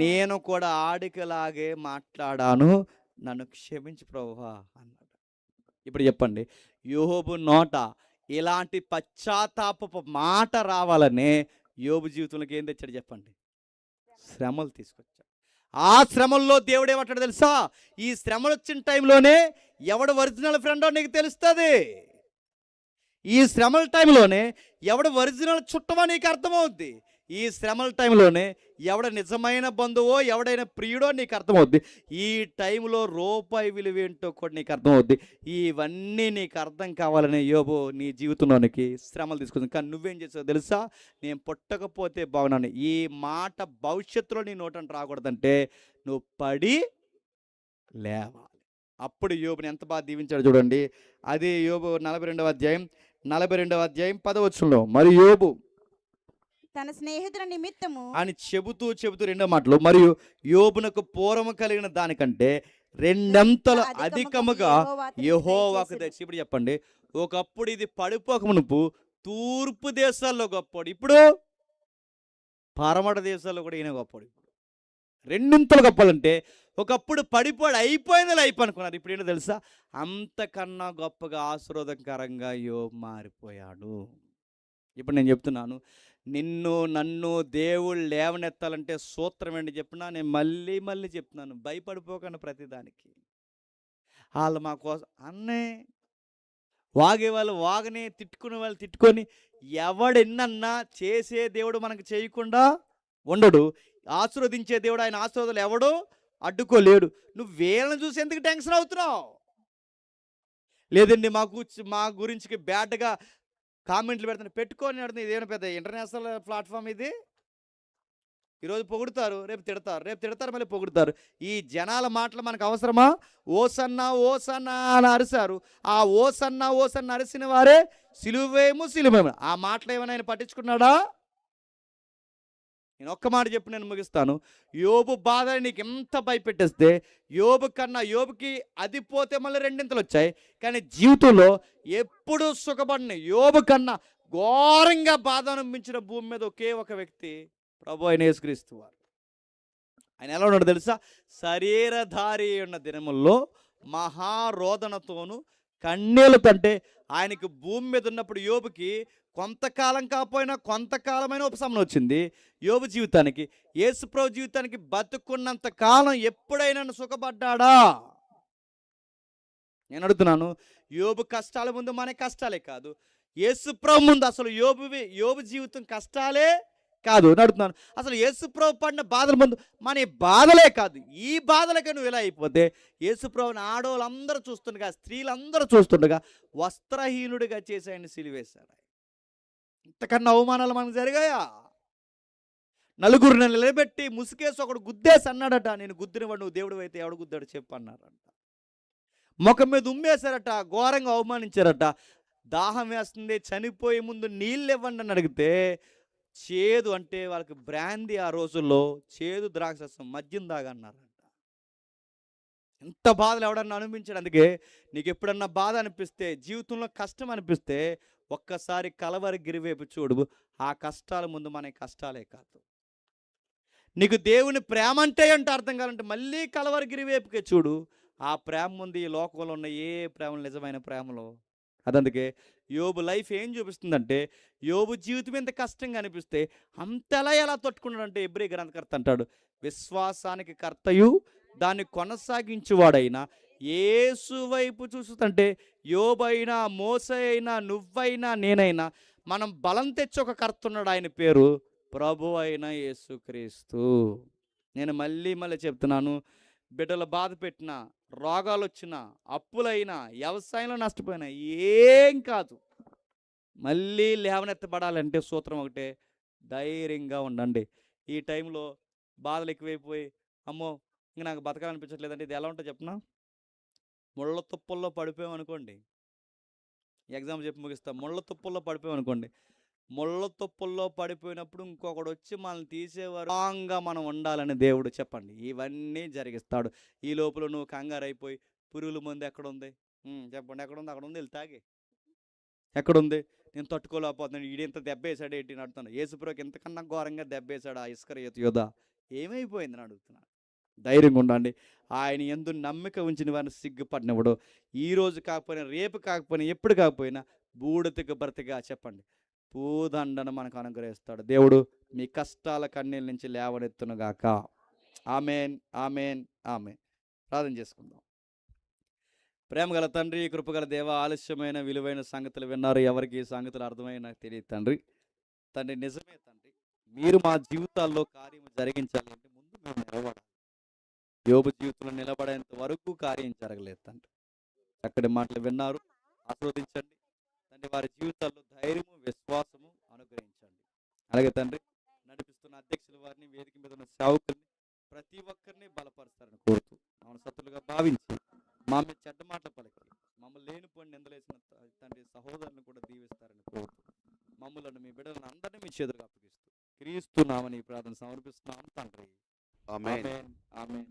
నేను కూడా ఆడికలాగే మాట్లాడాను, నన్ను క్షమించు ప్రభువా అన్నాడు. ఇప్పుడు చెప్పండి, యోబు నోట ఇలాంటి పశ్చాత్తాపపు మాట రావాలనే యోబు జీవితంలోకి ఏం తెచ్చాడు చెప్పండి? శ్రమలు తీసుకొచ్చాడు. ఆ శ్రమల్లో దేవుడు ఏమంటాడు తెలుసా? ఈ శ్రమలు వచ్చిన టైంలోనే ఎవడు ఒరిజినల్ ఫ్రెండో నీకు తెలుస్తుంది. ఈ శ్రమల టైంలోనే ఎవడు ఒరిజినల్ చుట్టమో నీకు అర్థమవుద్ది. ఈ శ్రమల టైంలోనే ఎవడ నిజమైన బంధువో ఎవడైనా ప్రియుడో నీకు అర్థమవుద్ది. ఈ టైంలో రూపాయి విలువ ఏంటో కూడా నీకు అర్థమవుద్ది. ఇవన్నీ నీకు అర్థం కావాలనే యోబు నీ జీవితంలోనికి శ్రమలు తీసుకుంది. కానీ నువ్వేం చేసావు తెలుసా? నేను పుట్టకపోతే బాగున్నాను. ఈ మాట భవిష్యత్తులో నీ నోటంట రాకూడదంటే నువ్వు పడి లేవాలి. అప్పుడు యోబుని ఎంత బాగా దీవించాడు చూడండి. అది యోబు 42వ అధ్యాయం 10వ వచనంలో, మరి యోబు తన స్నేహితుల నిమిత్తము అని చెబుతూ రెండో మాటలు, మరియు యోబునకు పూర్వము కలిగిన దానికంటే రెండంతలు అధికముగా యెహోవాకు తెచ్చి. ఇప్పుడు చెప్పండి, ఒకప్పుడు ఇది పడిపోక మునుపు తూర్పు దేశాల్లో గొప్పవాడు, ఇప్పుడు పరమట దేశాల్లో కూడా ఈయన గొప్పవాడు. రెండింతలు గొప్పలంటే ఒకప్పుడు పడిపోయాడు, అయిపోయింది లైఫ్ అనుకున్నారు. ఇప్పుడు ఏంటో తెలుసా? అంతకన్నా గొప్పగా ఆశీర్వాదకరంగా యోబు మారిపోయాడు. ఇప్పుడు నేను చెప్తున్నాను, నిన్ను నన్ను దేవుడు లేవనెత్తాలంటే సూత్రం ఏంటి చెప్పినా నేను మళ్ళీ చెప్తున్నాను, భయపడిపోకండి ప్రతిదానికి. వాళ్ళు మా కోసం అన్నే వాగే వాళ్ళు వాగని, తిట్టుకునే వాళ్ళు తిట్టుకొని, ఎవడెన్నన్నా చేసే దేవుడు మనకు చేయకుండా ఉండడు. ఆశీర్వదించే దేవుడు ఆయన ఆశీర్వాదాలు ఎవడు అడ్డుకోలేడు. నువ్వు వీళ్ళని చూసి ఎందుకు టెన్షన్ అవుతున్నావు? లేదండి మా గురించి బ్యాడ్గా కామెంట్లు పెడుతున్నా, పెట్టుకొని అడుగుతుంది. ఇదేమైనా పెద్ద ఇంటర్నేషనల్ ప్లాట్ఫామ్ ఇది? ఈరోజు పొగుడుతారు, రేపు తిడతారు, మళ్ళీ పొగుడుతారు. ఈ జనాల మాటలు మనకు అవసరమా? ఓసన్నా అని అరిశారు. ఆ ఓసన్నా అరిసిన వారే సిలువేమో. ఆ మాటలు ఏమైనా ఆయన పట్టించుకున్నాడా? నేను ఒక్క మాట చెప్పి నేను ముగిస్తాను. యోబు బాధ నీకు ఎంత భయపెట్టేస్తే, యోబుకి అది పోతే మళ్ళీ రెండింతలు వచ్చాయి. కానీ జీవితంలో ఎప్పుడూ సుఖపడిన యోబు కన్నా ఘోరంగా బాధ అనిపించిన భూమి మీద ఒకే ఒక వ్యక్తి ప్రభు అయిన యేసుక్రీస్తు వారు. ఆయన ఎలా ఉన్నాడు తెలుసా? శరీరధారి ఉన్న దినముల్లో మహారోదనతోను కన్నీళ్ళతో, అంటే ఆయనకి భూమి మీద ఉన్నప్పుడు యోబుకి కొంతకాలం కాకపోయినా కొంతకాలమైన ఉపశమనం వచ్చింది. యోబు జీవితానికి, యేసుప్రభు జీవితానికి బతుకున్నంత కాలం ఎప్పుడైనా సుఖపడ్డాడా? నేను అడుగుతున్నాను. యోబు కష్టాల ముందు మన కష్టాలే కాదు, యేసుప్రభు ముందు అసలు యోబు జీవితం కష్టాలే కాదు. అడుగుతున్నాను, అసలు యేసుప్రభు పడిన బాధల ముందు మన బాధలే కాదు. ఈ బాధలకే నువ్వు ఇలా అయిపోతే, యేసుప్రభుని ఆడవాళ్ళందరూ చూస్తుండగా, స్త్రీలందరూ చూస్తుండగా వస్త్రహీనుడిగా చేసి ఆయన సిలువేశారు. ఇంతకన్నా అవమానాలు మనకు జరిగాయా? నలుగురిని నిలబెట్టి ముసుకేసి ఒకడు గుద్దేసి అన్నాడట, నేను గుద్దినవాడు నువ్వు దేవుడు అయితే ఎవడు గుద్దాడు చెప్పు అన్నారంట. ముఖం మీద ఉమ్మేశారట, ఘోరంగా అవమానించారట. దాహం వేస్తుంది, చనిపోయే ముందు నీళ్ళు ఇవ్వండి అని అడిగితే చేదు, అంటే వాళ్ళకి బ్రాందీ ఆ రోజుల్లో చేదు ద్రాక్షరసం మద్యం దాగన్నారంట. ఎంత బాధలు ఎవడన్నా అనిపించాడు. అందుకే నీకు ఎప్పుడన్నా బాధ అనిపిస్తే, జీవితంలో కష్టం అనిపిస్తే ఒక్కసారి కలవరి గిరివైపు చూడు. ఆ కష్టాల ముందు మన కష్టాలే కాదు. నీకు దేవుని ప్రేమ అంటే అర్థం కావాలంటే మళ్ళీ కలవరి గిరివైపుకే చూడు. ఆ ప్రేమ ముందు ఈ లోకంలో ఉన్న ఏ ప్రేమలు నిజమైన ప్రేమలో అదందుకే యోబు లైఫ్ ఏం చూపిస్తుందంటే, యోబు జీవితం ఎంత కష్టంగా అనిపిస్తే అంతలా ఎలా తట్టుకున్నాడంటే, ఎబ్రీ గ్రంథకర్త అంటాడు, విశ్వాసానికి కర్తయు దాన్ని కొనసాగించువాడైనా యేసు వైపు చూస్తుంటే, యోబైనా మోసే అయినా నువ్వైనా నేనైనా మనం బలం తెచ్చి ఒక కర్త ఉన్నాడు, ఆయన పేరు ప్రభు అయిన యేసుక్రీస్తు. నేను మళ్ళీ చెప్తున్నాను, బిడ్డలు బాధ పెట్టినా, రోగాలు వచ్చినా, అప్పులైనా, వ్యవసాయంలో నష్టపోయినా ఏం కాదు. మళ్ళీ లేవనెత్తబడాలంటే సూత్రం ఒకటే, ధైర్యంగా ఉండండి. ఈ టైంలో బాధలు ఎక్కువైపోయి అమ్మో ఇంక నాకు బతకాలనిపించట్లేదంటే ఇది ఎలా ఉంటుందో చెప్పనా? ముళ్ళ తుప్పల్లో పడిపోయామనుకోండి, ఎగ్జామ్ చెప్పి ముగిస్తాం. ముళ్ళ తుప్పల్లో పడిపోయామనుకోండి, ముళ్ళ తుప్పల్లో పడిపోయినప్పుడు ఇంకొకడు వచ్చి మనల్ని తీసేవారు రాంగా మనం ఉండాలని దేవుడు చెప్పండి ఇవన్నీ జరిగిస్తాడు. ఈ లోపల నువ్వు కంగారు అయిపోయి పురుగుల మందు ఎక్కడుంది చెప్పండి, ఎక్కడుంది? అక్కడ ఉంది, వెళ్ళి తాగి. ఎక్కడుంది? నేను తట్టుకోలేకపోతున్నాను, ఈడెంత దెబ్బ వేసాడు ఏంటి అని అడుగుతాను. యేసుప్రభుకి ఎంతకన్నా ఘోరంగా దెబ్బ వేసాడు ఆ ఇస్కరియోతు యోధ. ఏమైపోయిందని అడుగుతున్నాను. ధైర్యంగా ఉండండి. ఆయన యందు నమ్మిక ఉంచిన వారిని సిగ్గుపడినవాడు. ఈరోజు కాకపోయినా, రేపు కాకపోయినా, ఎప్పుడు కాకపోయినా బూడిదకు బ్రతిగా చెప్పండి పూదండను మనకు అనుగ్రహిస్తాడు. దేవుడు మీ కష్టాల కన్నీళ్ళ నుంచి లేవనెత్తునుగాక. Amen, amen, amen. ప్రార్థన చేసుకుందాం. ప్రేమగల తండ్రి, కృపగల దేవ, ఆలస్యమైన విలువైన సంగతులు విన్నారు. ఎవరికి ఈ సంగతులు అర్థమైన నాకు తెలియదు తండ్రి. నిజమే తండ్రి, మీరు మా జీవితాల్లో కార్యం జరిగించాలి అంటే ముందు మేము నిలబడాలి. యోబు జీవితంలో నిలబడేంత వరకు కార్యం జరగలేదు తండ్రి. చక్కటి మాటలు విన్నారు, ఆస్వాదించండి తండ్రి. వారి జీవితాల్లో ధైర్యము, విశ్వాసము అనుగ్రహించండి. అలాగే తండ్రి, నడిపిస్తున్న అధ్యక్షుల వారిని, వేదిక మీద ఉన్న సేవకుల్ని, ప్రతి ఒక్కరిని బలపరుస్తారని కోరుతూ, మమ్మల్ని సతులుగా భావించి మా మీద చెడ్డ మాటలు పలికి మమ్మల్ని లేనిపోయిన నిందలేసిన తండ్రి సహోదరుని కూడా దీవిస్తారని కోరుతూ, మమ్మలను మీ బిడ్డలను అందరినీ మీ చేతులకు అప్పగిస్తూ క్రీస్తు నామని ప్రార్థన సమర్పిస్తున్నాం తండ్రి. ఆమేన్. ఆమేన్. ఆమేన్.